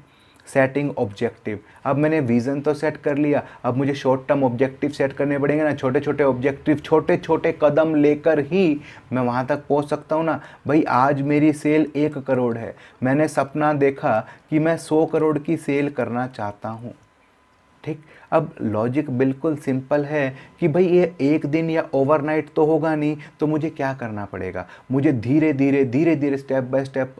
Setting objective, अब मैंने विज़न तो सेट कर लिया, अब मुझे शॉर्ट टर्म ऑब्जेक्टिव सेट करने पड़ेंगे ना, छोटे छोटे ऑब्जेक्टिव, छोटे छोटे कदम लेकर ही मैं वहाँ तक पहुँच सकता हूँ ना। भाई आज मेरी सेल 1 करोड़ है, मैंने सपना देखा कि मैं 100 करोड़ की सेल करना चाहता हूँ। ठीक, अब लॉजिक बिल्कुल सिंपल है कि भाई ये एक दिन या ओवरनाइट तो होगा नहीं, तो मुझे क्या करना पड़ेगा, मुझे धीरे धीरे स्टेप बाय स्टेप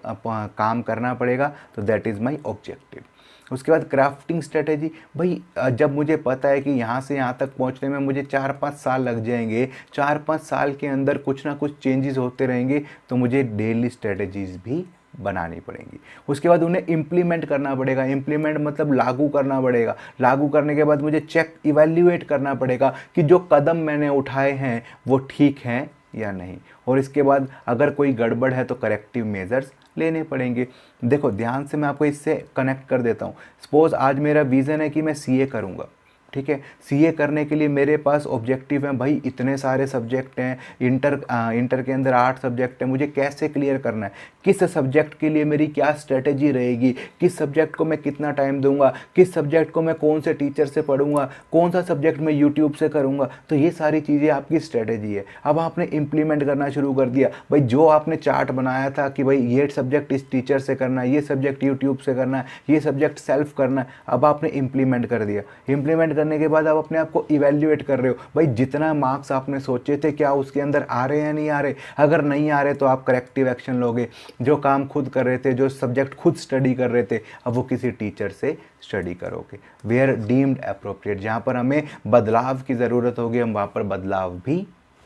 काम करना पड़ेगा। तो दैट इज़ माय ऑब्जेक्टिव। उसके बाद क्राफ्टिंग स्ट्रेटेजी, भाई जब मुझे पता है कि यहाँ से यहाँ तक पहुँचने में मुझे 4-5 साल लग जाएंगे, 4-5 साल के अंदर कुछ ना कुछ चेंजेस होते रहेंगे, तो मुझे डेली स्ट्रेटेजीज़ भी बनानी पड़ेंगी। उसके बाद उन्हें इम्प्लीमेंट करना पड़ेगा, इम्प्लीमेंट मतलब लागू करना पड़ेगा। लागू करने के बाद मुझे चेक इवैल्यूएट करना पड़ेगा कि जो कदम मैंने उठाए हैं वो ठीक हैं या नहीं, और इसके बाद अगर कोई गड़बड़ है तो करेक्टिव मेजर्स लेने पड़ेंगे। देखो ध्यान से मैं आपको इससे कनेक्ट कर देता हूँ। सपोज़ आज मेरा विज़न है कि मैं सीए करूँगा, ठीक है। सीए करने के लिए मेरे पास ऑब्जेक्टिव है, भाई इतने सारे सब्जेक्ट हैं, इंटर के अंदर 8 सब्जेक्ट हैं, मुझे कैसे क्लियर करना है, किस सब्जेक्ट के लिए मेरी क्या स्ट्रेटेजी रहेगी, किस सब्जेक्ट को मैं कितना टाइम दूंगा, किस सब्जेक्ट को मैं कौन से टीचर से पढ़ूंगा, कौन सा सब्जेक्ट मैं यूट्यूब से करूंगा। तो ये सारी चीज़ें आपकी स्ट्रेटेजी है। अब आपने इम्प्लीमेंट करना शुरू कर दिया, भाई जो आपने चार्ट बनाया था कि भाई ये सब्जेक्ट इस टीचर से करना है, ये सब्जेक्ट यूट्यूब से करना है, ये सब्जेक्ट सेल्फ करना है, अब आपने इम्प्लीमेंट कर दिया। इम्प्लीमेंट करने के बाद आप अपने आप को इवैल्यूएट कर रहे हो, भाई जितना मार्क्स आपने सोचे थे क्या उसके अंदर आ रहे हैं या नहीं आ रहे। अगर नहीं आ रहे तो आप करेक्टिव एक्शन लोगे। जो काम खुद कर रहे थे, जो सब्जेक्ट खुद स्टडी कर रहे थे, अब वो किसी टीचर से स्टडी करोगे। वेयर डीम्ड अप्रोप्रिएट, जहाँ पर हमें बदलाव की ज़रूरत होगी हम वहाँ पर बदलाव भी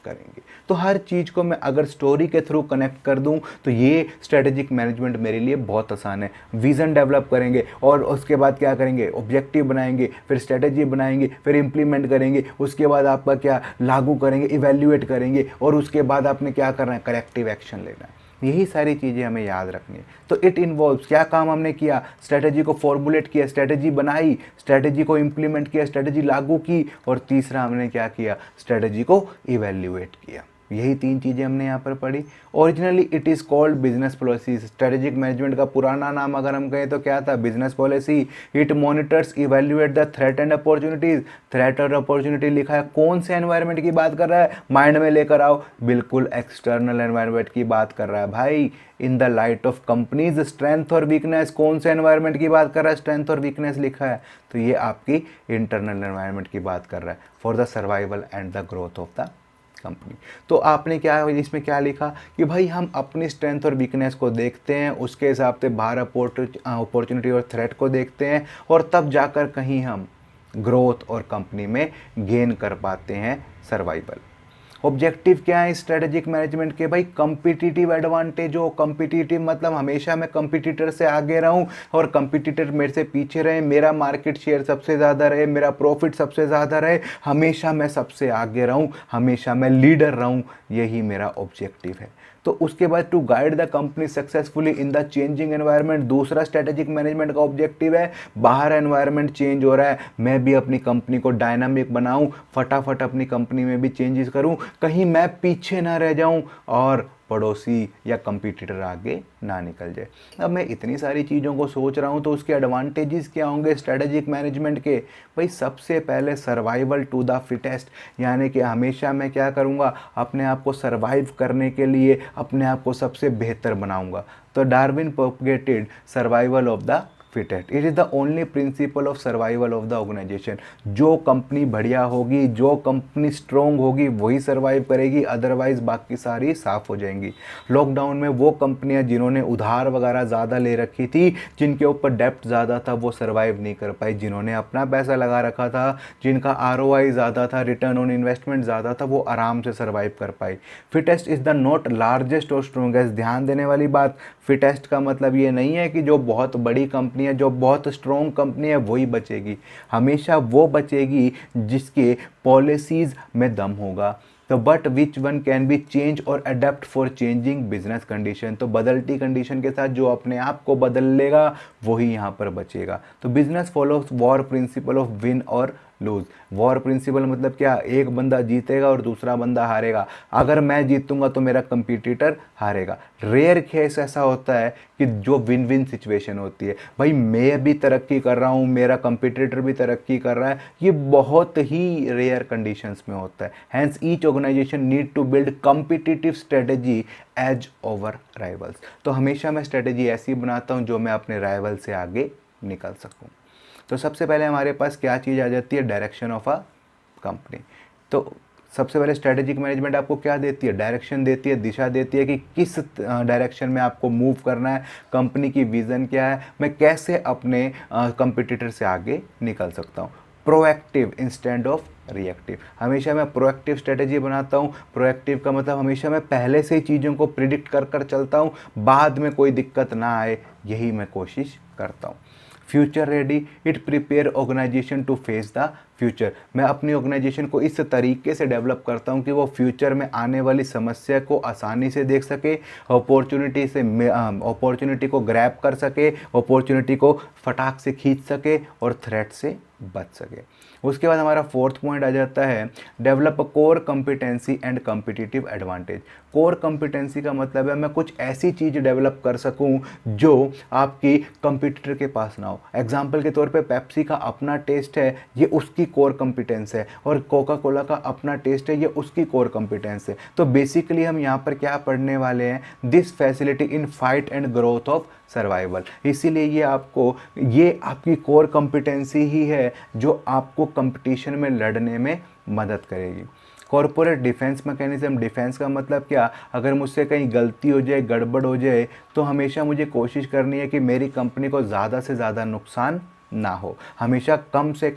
करेंगे। तो हर चीज़ को मैं अगर स्टोरी के थ्रू कनेक्ट कर दूं तो ये स्ट्रेटेजिक मैनेजमेंट मेरे लिए बहुत आसान है। विज़न डेवलप करेंगे और उसके बाद क्या करेंगे, ऑब्जेक्टिव बनाएंगे, फिर स्ट्रेटेजी बनाएंगे, फिर इंप्लीमेंट करेंगे, उसके बाद आपका क्या लागू करेंगे, इवैल्यूएट करेंगे, और उसके बाद आपने क्या करना है, करेक्टिव एक्शन लेना है। यही सारी चीज़ें हमें याद रखनी है। तो इट इन्वॉल्व्स, क्या काम हमने किया, स्ट्रेटेजी को फॉर्मुलेट किया, स्ट्रेटेजी बनाई, स्ट्रेटेजी को इम्प्लीमेंट किया, स्ट्रेटेजी लागू की, और तीसरा हमने क्या किया, स्ट्रेटेजी को इवैल्यूएट किया। यही 3 चीज़ें हमने यहाँ पर पढ़ी। Originally it is called business policy. Strategic management का पुराना नाम अगर हम कहें तो क्या था, business policy. It monitors evaluate the threat and opportunities. Threat और अपॉर्चुनिटी लिखा है, कौन से एनवायरनमेंट की बात कर रहा है, माइंड में लेकर आओ, बिल्कुल एक्सटर्नल एनवायरनमेंट की बात कर रहा है भाई। In the light of companies strength और वीकनेस, कौन से एनवायरनमेंट की बात कर रहा है, स्ट्रेंथ और वीकनेस लिखा है, तो ये आपकी इंटरनल एनवायरनमेंट की बात कर रहा है, for the survival and the growth of the company. तो आपने क्या इसमें क्या लिखा कि भाई हम अपनी स्ट्रेंथ और वीकनेस को देखते हैं, उसके हिसाब से बाहर अपॉर्चुनिटी और थ्रेट को देखते हैं, और तब जाकर कहीं हम ग्रोथ और कंपनी में गेन कर पाते हैं, सर्वाइवल। ऑब्जेक्टिव क्या है स्ट्रेटेजिक मैनेजमेंट के, भाई कंपिटिटिव एडवांटेज हो। कंपिटिटिव मतलब हमेशा मैं कंपिटिटर से आगे रहूं और कंपिटिटर मेरे से पीछे रहे, मेरा मार्केट शेयर सबसे ज़्यादा रहे, मेरा प्रॉफिट सबसे ज़्यादा रहे, हमेशा मैं सबसे आगे रहूं, हमेशा मैं लीडर रहूं, यही मेरा ऑब्जेक्टिव है। तो उसके बाद to guide the company successfully in the changing environment, दूसरा स्ट्रेटेजिक मैनेजमेंट का ऑब्जेक्टिव है, बाहर एनवायरनमेंट चेंज हो रहा है, मैं भी अपनी कंपनी को डायनामिक बनाऊं, फटाफट अपनी कंपनी में भी चेंजेस करूं, कहीं मैं पीछे ना रह जाऊं और पड़ोसी या कंपटीटर आगे ना निकल जाए। अब मैं इतनी सारी चीज़ों को सोच रहा हूँ तो उसके एडवांटेजेस क्या होंगे स्ट्रेटेजिक मैनेजमेंट के, भाई सबसे पहले सर्वाइवल टू द फिटेस्ट, यानी कि हमेशा मैं क्या करूँगा, अपने आप को सर्वाइव करने के लिए अपने आप को सबसे बेहतर बनाऊँगा। तो Darwin propagated survival of the fittest. It is the only principle of survival of the organisation. जो कंपनी बढ़िया होगी, जो कंपनी स्ट्रोंग होगी, वही सर्वाइव करेगी, अदरवाइज बाकी सारी साफ हो जाएंगी। लॉकडाउन में वो कंपनियां जिन्होंने उधार वगैरह ज़्यादा ले रखी थी, जिनके ऊपर डेप्ट ज़्यादा था, वो सर्वाइव नहीं कर पाई। जिन्होंने अपना पैसा लगा रखा था, जिनका ROI ज़्यादा था, रिटर्न ऑन इन्वेस्टमेंट ज़्यादा था, वो आराम से सर्वाइव कर पाई। Fittest is the not largest और स्ट्रोंगेस्ट। ध्यान देने वाली बात, फिटेस्ट का मतलब ये नहीं है कि जो बहुत बड़ी कंपनी है, जो बहुत स्ट्रॉन्ग कंपनी है, वही बचेगी। हमेशा वो बचेगी जिसके पॉलिसीज़ में दम होगा। तो but which one can be change और adapt for changing business condition. तो बदलती कंडीशन के साथ जो अपने आप को बदल लेगा, वही यहाँ पर बचेगा। तो business follows war principle of win और लूज। वॉर प्रिंसिपल मतलब क्या, एक बंदा जीतेगा और दूसरा बंदा हारेगा। अगर मैं जीतूंगा तो मेरा कंपटीटर हारेगा। रेयर केस ऐसा होता है कि जो विन विन सिचुएशन होती है, भाई मैं भी तरक्की कर रहा हूँ, मेरा कंपटीटर भी तरक्की कर रहा है, ये बहुत ही रेयर कंडीशंस में होता है। Hence each organisation need to build competitive strategy edge over rivals. तो हमेशा मैं स्ट्रेटेजी ऐसी बनाता हूँ जो मैं अपने राइवल से आगे निकल सकूँ। तो सबसे पहले हमारे पास क्या चीज़ आ जाती है, डायरेक्शन ऑफ अ कंपनी। तो सबसे पहले स्ट्रेटेजिक मैनेजमेंट आपको क्या देती है, डायरेक्शन देती है, दिशा देती है कि किस डायरेक्शन में आपको मूव करना है, कंपनी की विज़न क्या है, मैं कैसे अपने कंपटीटर से आगे निकल सकता हूँ। Proactive instead of reactive. हमेशा मैं प्रोएक्टिव स्ट्रेटेजी बनाता हूँ। प्रोएक्टिव का मतलब हमेशा मैं पहले से ही चीज़ों को प्रिडिक्ट कर चलता हूँ, बाद में कोई दिक्कत ना आए, यही मैं कोशिश करता हूँ। Future ready, it prepare organisation to face the future. मैं अपनी ऑर्गेनाइजेशन को इस तरीके से डेवलप करता हूँ कि वो फ्यूचर में आने वाली समस्या को आसानी से देख सके, अपॉर्चुनिटी को ग्रैब कर सके, अपॉर्चुनिटी को फटाक से खींच सके और थ्रेट से बच सके। उसके बाद हमारा फोर्थ पॉइंट आ जाता है, develop core competency and competitive advantage. Core competency का मतलब है मैं कुछ ऐसी चीज़ डेवलप कर सकूं जो आपकी कंपटीटर के पास ना हो। एग्जाम्पल के तौर पे पेप्सी का अपना टेस्ट है, ये उसकी कोर कॉम्पिटेंस है, और कोका कोला का अपना टेस्ट है, ये उसकी कोर कॉम्पिटेंस है। तो बेसिकली हम यहाँ पर क्या पढ़ने वाले हैं, this facility in fight and growth of survival. इसीलिए ये आपकी कोर कॉम्पिटेंसी ही है जो आपको कंपटीशन में लड़ने में मदद करेगी। Corporate defence mechanism. डिफेंस का मतलब क्या, अगर मुझसे कहीं गलती हो जाए, गड़बड़ हो जाए, तो हमेशा मुझे कोशिश करनी है कि मेरी कंपनी को ज़्यादा से ज़्यादा नुकसान ना हो, हमेशा कम से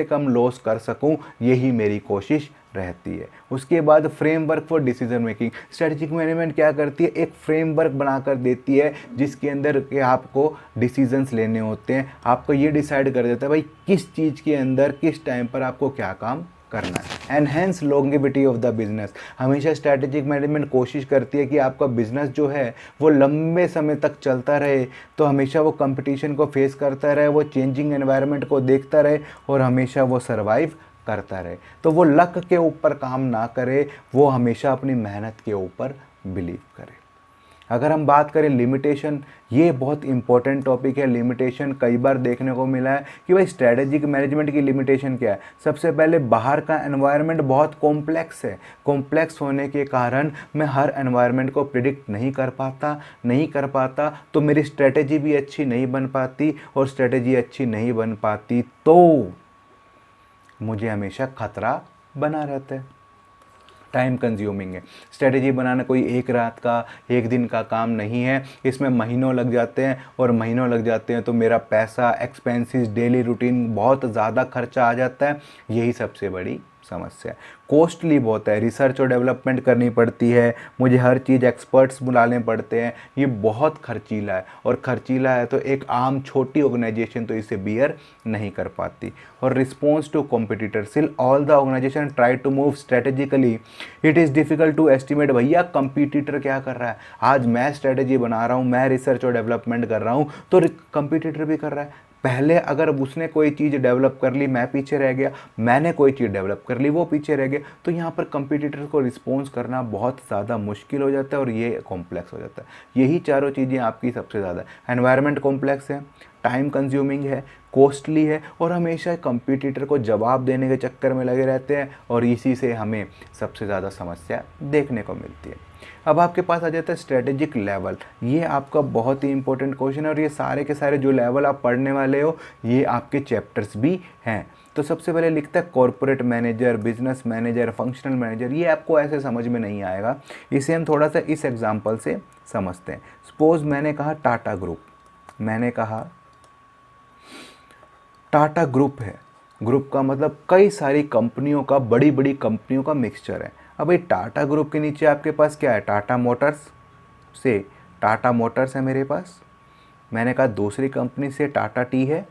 कम लॉस कर सकूं, यही मेरी कोशिश रहती है। उसके बाद framework for decision making. Strategic management क्या करती है, एक फ्रेमवर्क बनाकर देती है जिसके अंदर के आपको डिसीजंस लेने होते हैं। आपको ये डिसाइड कर देता है भाई किस चीज़ के अंदर किस टाइम पर आपको क्या काम करना है। Enhance longevity of the business. हमेशा स्ट्रैटेजिक मैनेजमेंट कोशिश करती है कि आपका बिजनेस जो है वो लंबे समय तक चलता रहे, तो हमेशा वो कंपटीशन को फेस करता रहे, वो चेंजिंग एनवायरनमेंट को देखता रहे और हमेशा वो सर्वाइव करता रहे। तो वो लक के ऊपर काम ना करे, वो हमेशा अपनी मेहनत के ऊपर बिलीव करे। अगर हम बात करें लिमिटेशन, ये बहुत इंपॉर्टेंट टॉपिक है। लिमिटेशन कई बार देखने को मिला है कि भाई स्ट्रैटेजिक मैनेजमेंट की लिमिटेशन क्या है। सबसे पहले बाहर का एनवायरनमेंट बहुत कॉम्प्लेक्स है। कॉम्प्लेक्स होने के कारण मैं हर एनवायरनमेंट को प्रिडिक्ट नहीं कर पाता, तो मेरी स्ट्रैटेजी भी अच्छी नहीं बन पाती, और स्ट्रैटेजी अच्छी नहीं बन पाती तो मुझे हमेशा खतरा बना रहता है। टाइम कंज्यूमिंग है। स्ट्रेटेजी बनाना कोई एक रात का, एक दिन का काम नहीं है, इसमें महीनों लग जाते हैं, और महीनों लग जाते हैं तो मेरा पैसा, एक्सपेंसेस, डेली रूटीन बहुत ज़्यादा खर्चा आ जाता है। यही सबसे बड़ी समस्या है। कॉस्टली बहुत है, रिसर्च और डेवलपमेंट करनी पड़ती है, मुझे हर चीज़ एक्सपर्ट्स बुलाने पड़ते हैं, ये बहुत खर्चीला है, और खर्चीला है तो एक आम छोटी ऑर्गेनाइजेशन तो इसे बियर नहीं कर पाती। और response to competitor, still all the organisation try to move strategically, it is difficult to estimate भैया कंपटीटर क्या कर रहा है। आज मैं स्ट्रेटेजी बना रहा हूँ, मैं रिसर्च और डेवलपमेंट कर रहा हूँ, तो कंपटीटर भी कर रहा है। पहले अगर उसने कोई चीज़ डेवलप कर ली, मैं पीछे रह गया, मैंने कोई चीज़ डेवलप कर ली, वो पीछे रह गया, तो यहाँ पर कंपटीटर को रिस्पॉन्स करना बहुत ज़्यादा मुश्किल हो जाता है, और ये कॉम्प्लेक्स हो जाता है। यही चारों चीज़ें आपकी सबसे ज़्यादा, एनवायरनमेंट कॉम्प्लेक्स है, टाइम कंज्यूमिंग है, कॉस्टली है, और हमेशा कंपटीटर को जवाब देने के चक्कर में लगे रहते हैं, और इसी से हमें सबसे ज़्यादा समस्या देखने को मिलती है। अब आपके पास आ जाता है स्ट्रेटेजिक लेवल। ये आपका बहुत ही इंपॉर्टेंट क्वेश्चन है और ये सारे के सारे जो लेवल आप पढ़ने वाले हो ये आपके चैप्टर्स भी हैं। तो सबसे पहले लिखता है corporate manager, business manager, functional manager. ये आपको ऐसे समझ में नहीं आएगा, इसे हम थोड़ा सा इस एग्जांपल से समझते हैं। सपोज मैंने कहा टाटा ग्रुप, मैंने कहा टाटा ग्रुप है। ग्रुप का मतलब कई सारी कंपनियों का, बड़ी बड़ी कंपनियों का मिक्सचर है। अब ये टाटा ग्रुप के नीचे आपके पास क्या है, टाटा मोटर्स से टाटा मोटर्स है मेरे पास। मैंने कहा दूसरी कंपनी से टाटा टी है,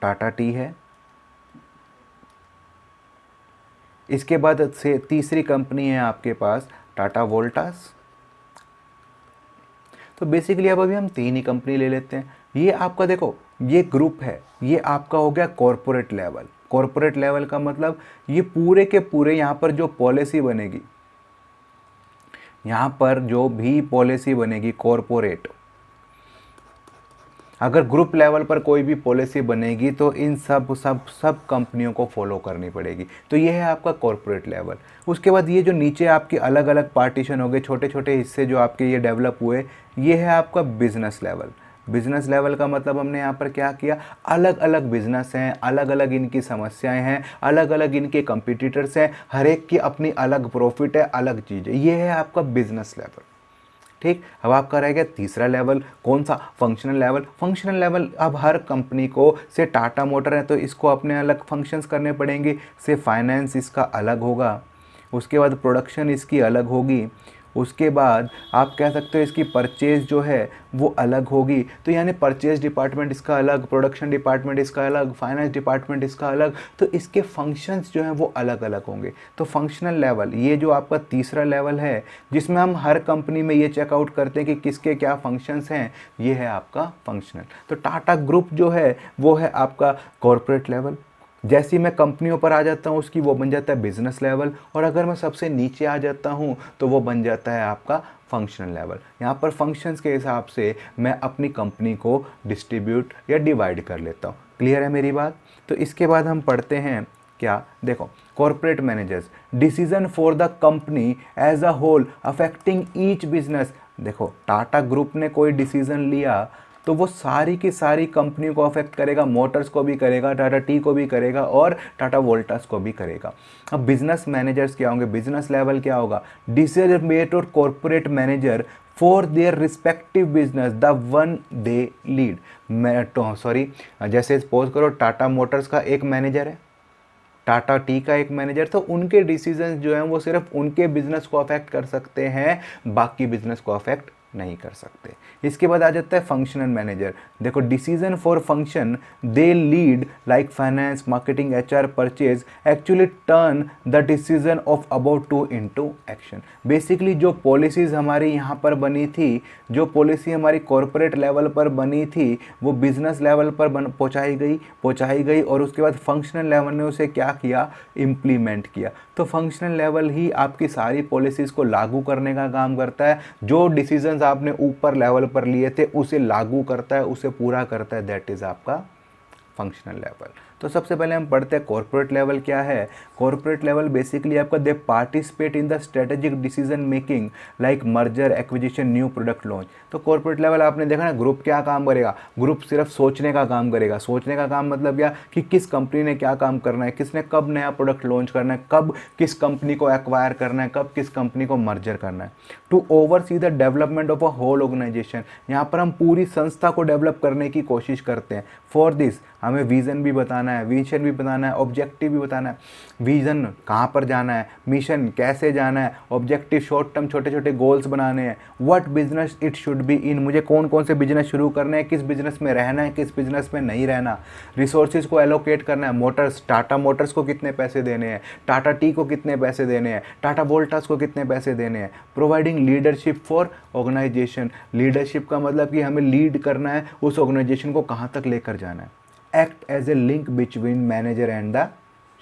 टाटा टी है। इसके बाद से तीसरी कंपनी है आपके पास टाटा वोल्टास। तो बेसिकली अब अभी हम तीन ही कंपनी ले लेते हैं। ये आपका देखो, ये ग्रुप है, ये आपका हो गया कॉरपोरेट लेवल। कॉरपोरेट लेवल का मतलब ये पूरे के पूरे यहाँ पर जो पॉलिसी बनेगी, यहाँ पर जो भी पॉलिसी बनेगी कॉरपोरेट, अगर ग्रुप लेवल पर कोई भी पॉलिसी बनेगी तो इन सब कंपनियों को फॉलो करनी पड़ेगी। तो ये है आपका कॉरपोरेट लेवल। उसके बाद ये जो नीचे आपके अलग अलग पार्टीशन हो गए, छोटे छोटे हिस्से जो आपके ये डेवलप हुए, ये है आपका बिजनेस लेवल। बिजनेस लेवल का मतलब हमने यहाँ पर क्या किया, अलग अलग बिजनेस हैं, अलग अलग इनकी समस्याएं हैं, अलग अलग इनके कंपटीटर्स हैं, हर एक की अपनी अलग प्रॉफिट है, अलग चीज़ है। ये है आपका बिजनेस लेवल। ठीक, अब आपका रह गया तीसरा लेवल, कौन सा, फंक्शनल लेवल। फंक्शनल लेवल, अब हर कंपनी को, से टाटा मोटर है तो इसको अपने अलग फंक्शंस करने पड़ेंगे, से फाइनेंस इसका अलग होगा, उसके बाद प्रोडक्शन इसकी अलग होगी, उसके बाद आप कह सकते हो इसकी परचेज जो है वो अलग होगी। तो यानी परचेज डिपार्टमेंट इसका अलग, प्रोडक्शन डिपार्टमेंट इसका अलग, फाइनेंस डिपार्टमेंट इसका अलग, तो इसके फंक्शंस जो हैं वो अलग अलग होंगे। तो फंक्शनल लेवल, ये जो आपका तीसरा लेवल है जिसमें हम हर कंपनी में ये चेकआउट करते हैं कि किसके क्या फंक्शंस हैं, ये है आपका फंक्शनल। तो टाटा ग्रुप जो है वो है आपका कॉरपोरेट लेवल। जैसे ही मैं कंपनियों पर आ जाता हूँ उसकी, वो बन जाता है बिजनेस लेवल, और अगर मैं सबसे नीचे आ जाता हूँ तो वो बन जाता है आपका फंक्शनल लेवल। यहाँ पर फंक्शंस के हिसाब से मैं अपनी कंपनी को डिस्ट्रीब्यूट या डिवाइड कर लेता हूँ। क्लियर है मेरी बात? तो इसके बाद हम पढ़ते हैं क्या, देखो, corporate managers, decision for the company as a whole affecting each business. देखो, टाटा ग्रुप ने कोई डिसीजन लिया तो वो सारी की सारी कंपनियों को अफेक्ट करेगा, मोटर्स को भी करेगा, टाटा टी को भी करेगा और टाटा वोल्टास को भी करेगा। अब बिजनेस मैनेजर्स क्या होंगे, बिजनेस लेवल क्या होगा, डिसीजन मेड और corporate manager for their respective business the one they lead. जैसे सपोज करो टाटा मोटर्स का एक मैनेजर है, टाटा टी का एक मैनेजर, तो उनके डिसीजंस जो हैं वो सिर्फ उनके बिजनेस को अफेक्ट कर सकते हैं, बाकी बिजनेस को अफेक्ट नहीं कर सकते। इसके बाद आ जाता है फंक्शनल मैनेजर। देखो, decision for function they lead like finance, marketing, HR, purchase actually turn the decision of about to into action. Basically जो पॉलिसीज हमारी यहाँ पर बनी थी, जो पॉलिसी हमारी कॉर्पोरेट लेवल पर बनी थी, वो बिजनेस लेवल पर पहुँचाई गई और उसके बाद फंक्शनल लेवल ने उसे क्या किया, इम्प्लीमेंट किया। तो फंक्शनल लेवल ही आपकी सारी पॉलिसीज़ को लागू करने का काम करता है। जो डिसीजंस आपने ऊपर लेवल पर लिए थे उसे लागू करता है, उसे पूरा करता है, दैट इज़ आपका फंक्शनल लेवल। तो सबसे पहले हम पढ़ते हैं कॉर्पोरेट लेवल क्या है। कॉर्पोरेट लेवल बेसिकली आपका दे participate in the strategic decision making like merger, acquisition, new product launch. तो कॉर्पोरेट लेवल आपने देखा ना, ग्रुप क्या काम करेगा, ग्रुप सिर्फ सोचने का काम करेगा। सोचने का काम मतलब क्या, कि किस कंपनी ने क्या काम करना है, किसने कब नया प्रोडक्ट लॉन्च करना है, कब किस कंपनी को एक्वायर करना है, कब किस कंपनी को मर्जर करना है। To oversee the development of a whole organisation, यहाँ पर हम पूरी संस्था को डेवलप करने की कोशिश करते हैं। फॉर दिस हमें विज़न भी बताना है, विजन भी बताना है, ऑब्जेक्टिव भी बताना है। विज़न कहाँ पर जाना है, मिशन कैसे जाना है, ऑब्जेक्टिव शॉर्ट टर्म छोटे छोटे गोल्स बनाने हैं, what business it should be in, मुझे कौन कौन से बिजनेस शुरू करने हैं, किस बिजनेस में रहना है, किस बिजनेस में नहीं रहना। रिसोर्सेज को एलोकेट करना है, मोटर्स, टाटा मोटर्स को कितने पैसे देने हैं, टाटा टी को कितने पैसे देने हैं, टाटा वोल्टास को कितने पैसे देने हैं। Providing leadership for organisation, leadership का मतलब कि हमें लीड करना है, उस ऑर्गेनाइजेशन को कहाँ तक लेकर जाना है। Act as a link between manager and the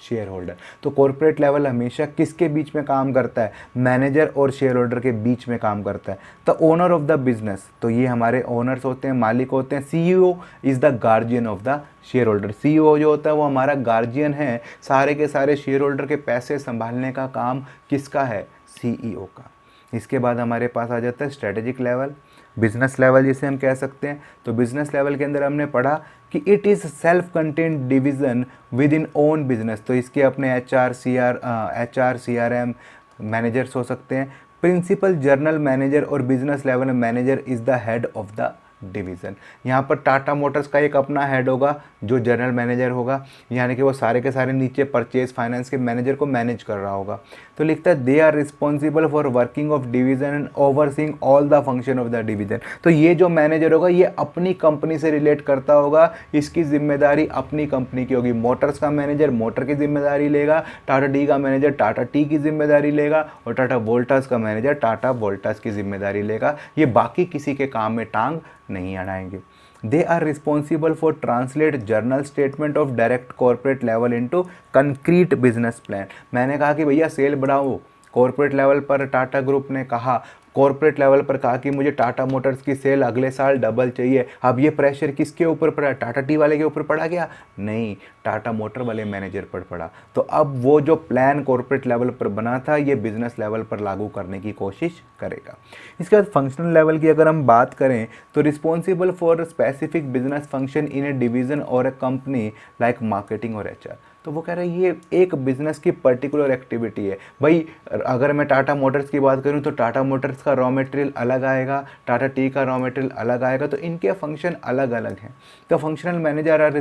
shareholder. तो कॉर्पोरेट लेवल हमेशा किसके बीच में काम करता है, मैनेजर और शेयर होल्डर के बीच में काम करता है। The owner of the business, तो ये हमारे ओनर्स होते हैं, मालिक होते हैं। CEO is the guardian of the share holder. CEO जो होता है वो हमारा गार्जियन है, सारे के सारे शेयर होल्डर के पैसे संभालने का काम किसका है, सीईओ का। इसके बाद हमारे पास आ जाता है स्ट्रेटेजिक लेवल, बिजनेस लेवल जिसे हम कह सकते हैं। तो बिजनेस लेवल के अंदर हमने पढ़ा कि it is self contained division with in own business. तो इसके अपने एच आर CRM मैनेजर्स हो सकते हैं। प्रिंसिपल जर्नल मैनेजर और business level manager is the head of the division. यहाँ पर टाटा मोटर्स का एक अपना हेड होगा जो जनरल मैनेजर होगा, यानी कि वो सारे के सारे नीचे परचेज फाइनेंस के मैनेजर को मैनेज कर रहा होगा। तो लिखता है they are responsible for working of division and overseeing all the function of the division. तो ये जो मैनेजर होगा ये अपनी कंपनी से रिलेट करता होगा, इसकी जिम्मेदारी अपनी कंपनी की होगी। मोटर्स का मैनेजर मोटर की जिम्मेदारी लेगा, टाटा टी का मैनेजर टाटा टी की जिम्मेदारी लेगा, और टाटा वोल्टास का मैनेजर टाटा वोल्टास की जिम्मेदारी लेगा। ये बाकी किसी के काम में टांग नहीं अड़ाएंगे। They are responsible for translate general statement of direct corporate level into concrete business plan. मैंने कहा कि भैया सेल बढ़ाओ, कॉर्पोरेट लेवल पर टाटा ग्रुप ने कहा, कॉर्पोरेट लेवल पर कहा कि मुझे टाटा मोटर्स की सेल अगले साल डबल चाहिए। अब ये प्रेशर किसके ऊपर पड़ा, टाटा टी वाले के ऊपर पड़ा क्या, नहीं, टाटा मोटर वाले मैनेजर पर पड़ा। तो अब वो जो प्लान कॉर्पोरेट लेवल पर बना था ये बिजनेस लेवल पर लागू करने की कोशिश करेगा। इसके बाद फंक्शनल लेवल की अगर हम बात करें तो responsible for specific business function in A division और ए कंपनी लाइक मार्केटिंग और HR। तो वो कह रहे हैं ये एक बिजनेस की पर्टिकुलर एक्टिविटी है। भाई अगर मैं टाटा मोटर्स की बात करूं तो टाटा मोटर्स का रॉ मटेरियल अलग आएगा, टाटा टी का रॉ मटेरियल अलग आएगा, तो इनके फंक्शन अलग अलग हैं। तो functional manager are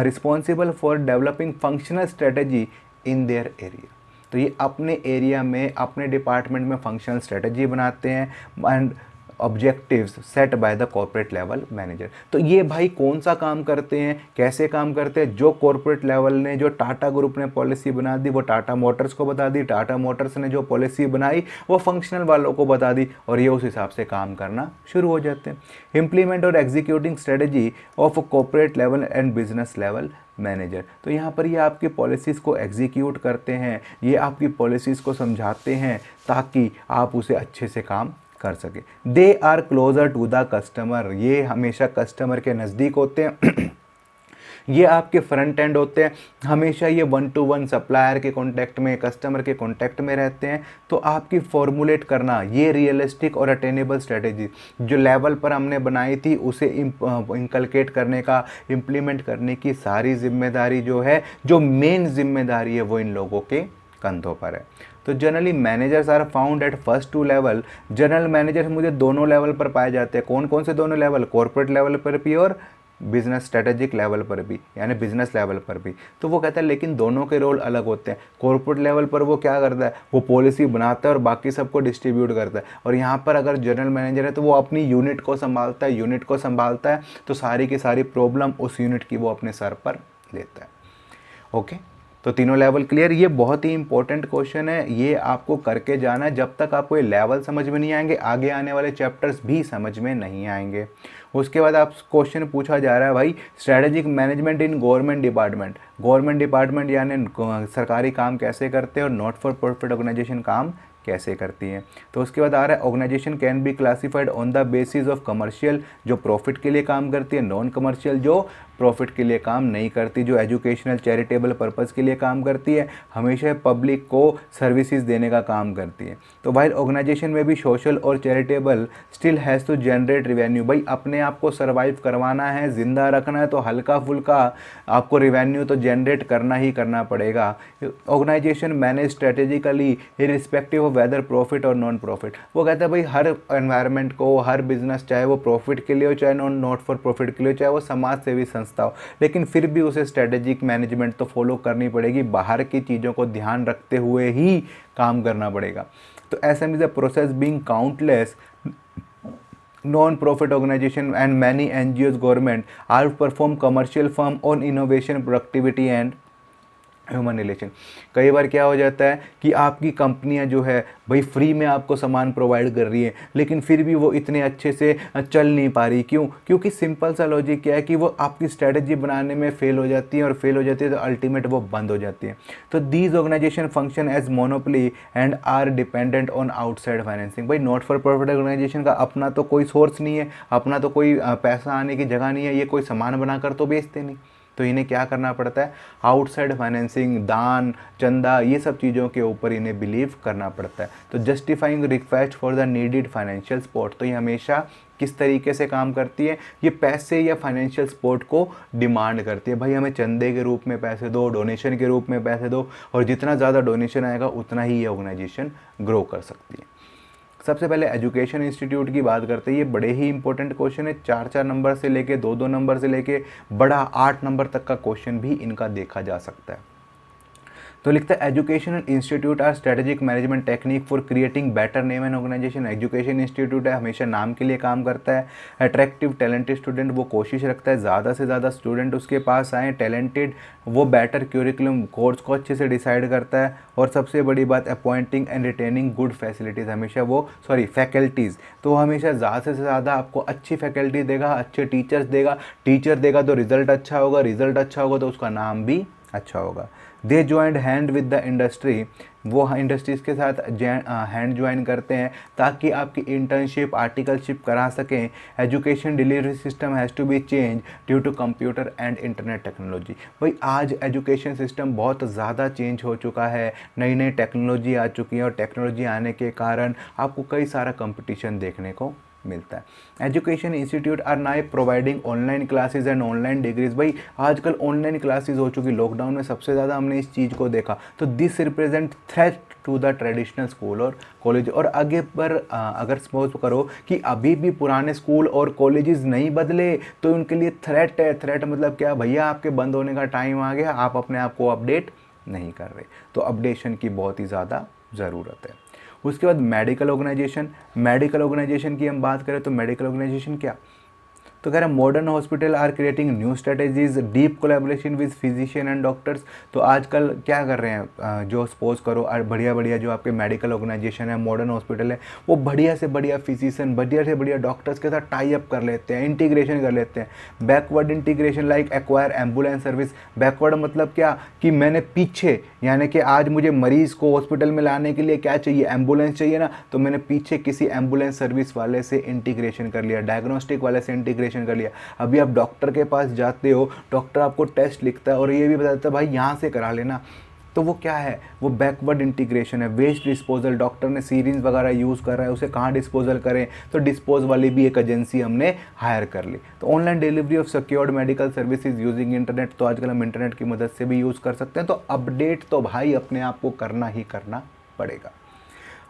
responsible for developing functional strategy in their area. तो ये अपने एरिया में अपने डिपार्टमेंट में फंक्शनल स्ट्रेटेजी बनाते हैं and objectives set by the corporate level manager. तो ये भाई कौन सा काम करते हैं, कैसे काम करते हैं, जो कॉर्पोरेट लेवल ने, जो टाटा ग्रुप ने पॉलिसी बना दी वो टाटा मोटर्स को बता दी, टाटा मोटर्स ने जो पॉलिसी बनाई वो फंक्शनल वालों को बता दी, और ये उस हिसाब से काम करना शुरू हो जाते हैं। इम्प्लीमेंट और executing strategy of corporate level and business level manager. तो यहाँ पर ये आपकी पॉलिसीज़ को एग्जीक्यूट करते हैं, ये आपकी पॉलिसीज़ को समझाते हैं ताकि आप उसे अच्छे से काम कर सके। They are closer to the customer, ये हमेशा कस्टमर के नज़दीक होते हैं। ये आपके फ्रंट एंड होते हैं, हमेशा ये 1-to-1 सप्लायर के कॉन्टैक्ट में, कस्टमर के कॉन्टैक्ट में रहते हैं। तो आपकी फॉर्मुलेट करना ये रियलिस्टिक और अटेनेबल स्ट्रेटेजी जो लेवल पर हमने बनाई थी उसे इंकलकेट करने का, इम्प्लीमेंट करने की सारी जिम्मेदारी जो है, जो मेन जिम्मेदारी है वो इन लोगों के कंधों पर है। तो generally managers are found at first 2 level. General manager मुझे दोनों लेवल पर पाए जाते हैं। कौन कौन से दोनों लेवल, कॉर्पोरेट लेवल पर भी और बिजनेस स्ट्रेटेजिक लेवल पर भी, यानी बिजनेस लेवल पर भी। तो वो कहता है लेकिन दोनों के रोल अलग होते हैं। कॉर्पोरेट लेवल पर वो क्या करता है, वो पॉलिसी बनाता है और बाकी सबको डिस्ट्रीब्यूट करता है, और यहाँ पर अगर जनरल मैनेजर है तो वो अपनी यूनिट को संभालता है, तो सारी की सारी प्रॉब्लम उस यूनिट की वो अपने सर पर लेता है। ओके, तो तीनों लेवल क्लियर। ये बहुत ही इंपॉर्टेंट क्वेश्चन है, ये आपको करके जाना है। जब तक आपको ये लेवल समझ में नहीं आएंगे आगे आने वाले चैप्टर्स भी समझ में नहीं आएंगे। उसके बाद आप क्वेश्चन पूछा जा रहा है भाई strategic management in government department यानी सरकारी काम कैसे करते हैं और नॉट फॉर प्रॉफिट ऑर्गेनाइजेशन काम कैसे करती हैं। तो उसके बाद आ रहा है organisation can be classified on the basis of commercial, जो प्रॉफिट के लिए काम करती है, नॉन कमर्शियल जो प्रॉफिट के लिए काम नहीं करती, जो एजुकेशनल चैरिटेबल पर्पज़ के लिए काम करती है, हमेशा पब्लिक को सर्विसेज देने का काम करती है। तो वाइल ऑर्गेनाइजेशन में भी सोशल और charitable still has to generate revenue. भाई अपने आप को सर्वाइव करवाना है, ज़िंदा रखना है, तो हल्का फुल्का आपको रिवेन्यू तो जनरेट करना ही करना पड़ेगा। Organisation manage strategically irrespective of whether profit और नॉन प्रॉफिट। वो कहता है भाई हर एनवायरनमेंट को, हर बिजनेस, चाहे वो प्रॉफिट के लिए हो चाहे नॉट फॉर प्रॉफिट के लिए, चाहे वो समाज सेवी संस्था हो, लेकिन फिर भी उसे स्ट्रेटेजिक मैनेजमेंट तो फॉलो करनी पड़ेगी, बाहर की चीज़ों को ध्यान रखते हुए ही काम करना पड़ेगा। तो SM is a process being countless non-profit organization and many NGOs government outperform commercial firm on innovation, productivity and human relation. कई बार क्या हो जाता है कि आपकी कंपनियां जो है भाई फ्री में आपको सामान प्रोवाइड कर रही है, लेकिन फिर भी वो इतने अच्छे से चल नहीं पा रही। क्यों? क्योंकि सिंपल सा लॉजिक क्या है कि वो आपकी स्ट्रेटजी बनाने में फेल हो जाती है, और फेल हो जाती है तो अल्टीमेट वो बंद हो जाती है। तो these organisation function as monopoly and are dependent on outside financing. भाई नॉट फॉर प्रॉफिट ऑर्गेनाइजेशन का अपना तो कोई सोर्स नहीं है, अपना तो कोई पैसा आने की जगह नहीं है, ये कोई सामान बनाकर तो बेचते नहीं। तो इन्हें क्या करना पड़ता है? आउटसाइड फाइनेंसिंग, दान, चंदा, ये सब चीज़ों के ऊपर इन्हें बिलीव करना पड़ता है। तो justifying request for the needed financial support, तो ये हमेशा किस तरीके से काम करती है? ये पैसे या फाइनेंशियल सपोर्ट को डिमांड करती है। भाई हमें चंदे के रूप में पैसे दो, डोनेशन के रूप में पैसे दो, और जितना ज़्यादा डोनेशन आएगा उतना ही ये ऑर्गेनाइजेशन ग्रो कर सकती है। सबसे पहले एजुकेशन इंस्टीट्यूट की बात करते हैं। ये बड़े ही इंपॉर्टेंट क्वेश्चन है, 4-4 नंबर से लेके 2-2 नंबर से लेके बड़ा 8 नंबर तक का क्वेश्चन भी इनका देखा जा सकता है। तो लिखता है educational institute are strategic management technique for creating better name and organisation. Education institute है, हमेशा नाम के लिए काम करता है। अट्रैक्टिव टैलेंटेड स्टूडेंट, वो कोशिश रखता है ज़्यादा से ज़्यादा स्टूडेंट उसके पास आएँ टैलेंटेड। वो बेटर क्यूरिकुलम कोर्स को अच्छे से डिसाइड करता है। और सबसे बड़ी बात, appointing and retaining good facilities, हमेशा वो फैकल्टीज़, तो हमेशा ज़्यादा से ज़्यादा आपको अच्छी फैकल्टी देगा, अच्छे टीचर्स देगा। टीचर देगा तो रिजल्ट अच्छा होगा, रिजल्ट अच्छा होगा तो उसका नाम भी अच्छा होगा। They joint hand with the industry, वो इंडस्ट्रीज़ के साथ हैंड ज्वाइन करते हैं ताकि आपकी इंटर्नशिप, आर्टिकलशिप करा सकें। Education delivery system has to be change due to computer and internet technology. भाई आज एजुकेशन सिस्टम बहुत ज़्यादा चेंज हो चुका है, नई नई टेक्नोलॉजी आ चुकी है, और टेक्नोलॉजी आने के कारण आपको कई सारा कंपटीशन देखने को मिलता है। Education institute are now providing online classes and online degrees. भाई आजकल ऑनलाइन क्लासेज हो चुकी, लॉकडाउन में सबसे ज़्यादा हमने इस चीज़ को देखा। तो this represent threat to the traditional school और कॉलेज। और आगे पर अगर सपोज करो कि अभी भी पुराने स्कूल और कॉलेजेस नहीं बदले तो उनके लिए थ्रेट है। थ्रेट मतलब क्या? भैया आपके बंद होने का टाइम आ गया, आप अपने आप को अपडेट नहीं कर रहे। तो अपडेशन की बहुत ही ज़्यादा ज़रूरत है। उसके बाद मेडिकल ऑर्गेनाइजेशन की हम बात करें तो मेडिकल ऑर्गेनाइजेशन क्या? तो कह रहे हैं modern hospital are creating new strategies, deep collaboration with physician and doctors. तो आजकल क्या कर रहे हैं, जो सपोज करो बढ़िया बढ़िया जो आपके मेडिकल ऑर्गेनाइजेशन है, मॉडर्न हॉस्पिटल है, वो बढ़िया से बढ़िया फिजिशियन, बढ़िया से बढ़िया डॉक्टर्स के साथ टाई अप कर लेते हैं, इंटीग्रेशन कर लेते हैं। Backward integration like acquire ambulance service. Backward मतलब क्या? कि मैंने पीछे, यानी कि आज मुझे मरीज़ को हॉस्पिटल में लाने के लिए क्या चाहिए? एम्बुलेंस चाहिए ना, तो मैंने पीछे किसी एम्बुलेंस सर्विस वाले से इंटीग्रेशन कर लिया, डायग्नोस्टिक वाले से इंटीग्रेशन कर लिया। अभी आप डॉक्टर के पास जाते हो, डॉक्टर आपको टेस्ट लिखता है और ये भी बताता है भाई यहाँ से करा लेना। तो वो क्या है? वो बैकवर्ड इंटीग्रेशन है। वेस्ट डिस्पोजल, डॉक्टर ने सीरिंज वगैरह यूज़ कर रहा है, उसे कहाँ डिस्पोजल करें? तो डिस्पोज वाली भी एक एजेंसी हमने हायर कर ली। तो online delivery of secured medical services using internet, तो आजकल हम इंटरनेट की मदद से भी यूज़ कर सकते हैं। तो अपडेट तो भाई अपने आप को करना ही करना पड़ेगा।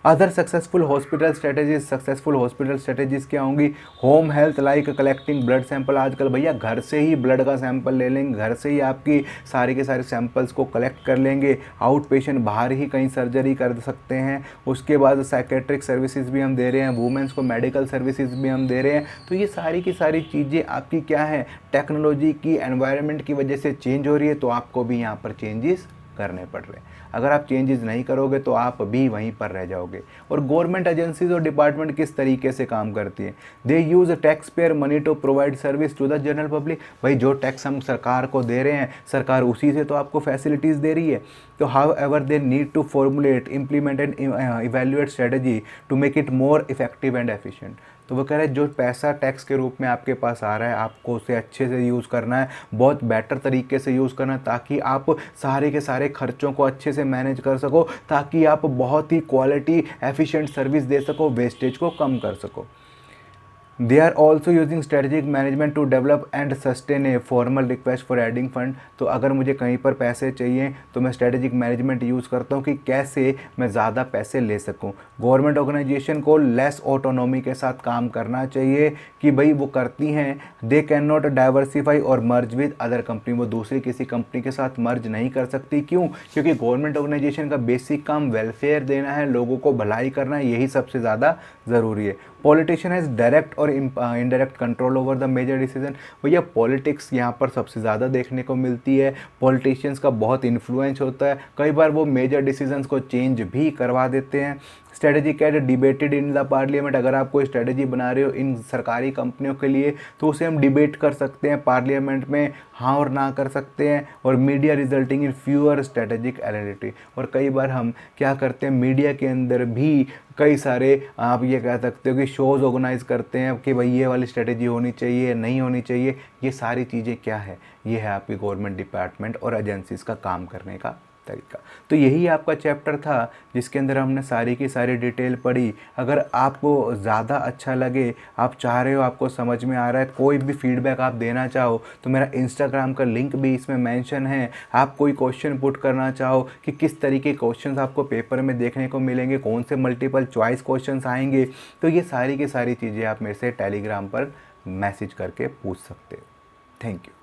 अदर सक्सेसफुल हॉस्पिटल स्ट्रेटेजीज क्या होंगी? Home health like collecting blood sample. आजकल भैया घर से ही ब्लड का सैंपल ले लेंगे, घर से ही आपकी सारे के सारे सैंपल्स को कलेक्ट कर लेंगे। आउट पेशेंट बाहर ही कहीं सर्जरी कर सकते हैं। उसके बाद साइकेट्रिक सर्विसेज भी हम दे रहे हैं, वुमेंस को मेडिकल सर्विसेज भी हम दे रहे हैं। तो ये सारी की सारी चीज़ें आपकी क्या है? टेक्नोलॉजी की, एनवायरनमेंट की वजह से चेंज हो रही है, तो आपको भी यहाँ पर चेंजेस करने पड़ रहे हैं। अगर आप चेंजेस नहीं करोगे तो आप भी वहीं पर रह जाओगे। और गवर्नमेंट एजेंसीज और डिपार्टमेंट किस तरीके से काम करती है? They use tax payer money to provide service to the general public. भाई जो टैक्स हम सरकार को दे रहे हैं, सरकार उसी से तो आपको फैसिलिटीज़ दे रही है। तो however they need to formulate, implement and evaluate strategy to make it more effective and efficient. तो वो कह रहे हैं जो पैसा टैक्स के रूप में आपके पास आ रहा है, आपको उसे अच्छे से यूज़ करना है, बहुत बेटर तरीके से यूज़ करना है, ताकि आप सारे के सारे खर्चों को अच्छे से मैनेज कर सको, ताकि आप बहुत ही क्वालिटी एफिशिएंट सर्विस दे सको, वेस्टेज को कम कर सको। They are also using strategic management to develop and sustain a formal request for adding fund. तो अगर मुझे कहीं पर पैसे चाहिए तो मैं स्ट्रेटेजिक मैनेजमेंट यूज़ करता हूँ कि कैसे मैं ज़्यादा पैसे ले सकूँ। गवर्नमेंट ऑर्गेनाइजेशन को लेस ऑटोनॉमी के साथ काम करना चाहिए कि भाई वो करती हैं, दे कैन नॉट डाइवर्सिफाई और मर्ज विद अदर कंपनी। वो दूसरी किसी कंपनी के साथ मर्ज नहीं कर सकती। क्यों? क्योंकि गवर्नमेंट ऑर्गेनाइजेशन का बेसिक काम वेलफेयर देना है, लोगों को भलाई करना है, यही सबसे ज़्यादा ज़रूरी है। पॉलिटिशियन हैज़ डायरेक्ट और और indirect control over the major decision. भैया पॉलिटिक्स यहाँ पर सबसे ज़्यादा देखने को मिलती है, पॉलिटिशियंस का बहुत इन्फ्लुएंस होता है, कई बार वो मेजर डिसीजंस को चेंज भी करवा देते हैं। Strategy get debated in the parliament, अगर आप कोई स्ट्रेटेजी बना रहे हो इन सरकारी कंपनियों के लिए तो उसे हम डिबेट कर सकते हैं पार्लियामेंट में, हाँ और ना कर सकते हैं। और media resulting in fewer strategic validity, और कई बार हम क्या करते हैं मीडिया के अंदर भी कई सारे आप ये कह सकते हो कि शोज़ ऑर्गेनाइज करते हैं कि भाई ये वाली स्ट्रेटेजी होनी चाहिए नहीं होनी चाहिए। ये सारी चीज़ें क्या है, ये है आपकी गवर्नमेंट डिपार्टमेंट और एजेंसीज़ का काम करने का तरीका। तो यही आपका चैप्टर था जिसके अंदर हमने सारी की सारी डिटेल पढ़ी। अगर आपको ज़्यादा अच्छा लगे, आप चाह रहे हो, आपको समझ में आ रहा है, कोई भी फीडबैक आप देना चाहो तो मेरा इंस्टाग्राम का लिंक भी इसमें मेंशन है। आप कोई क्वेश्चन पुट करना चाहो कि किस तरीके क्वेश्चंस आपको पेपर में देखने को मिलेंगे, कौन से मल्टीपल चॉइस क्वेश्चंस आएंगे, तो ये सारी की सारी चीज़ें आप मेरे से टेलीग्राम पर मैसेज करके पूछ सकते हो। Thank you.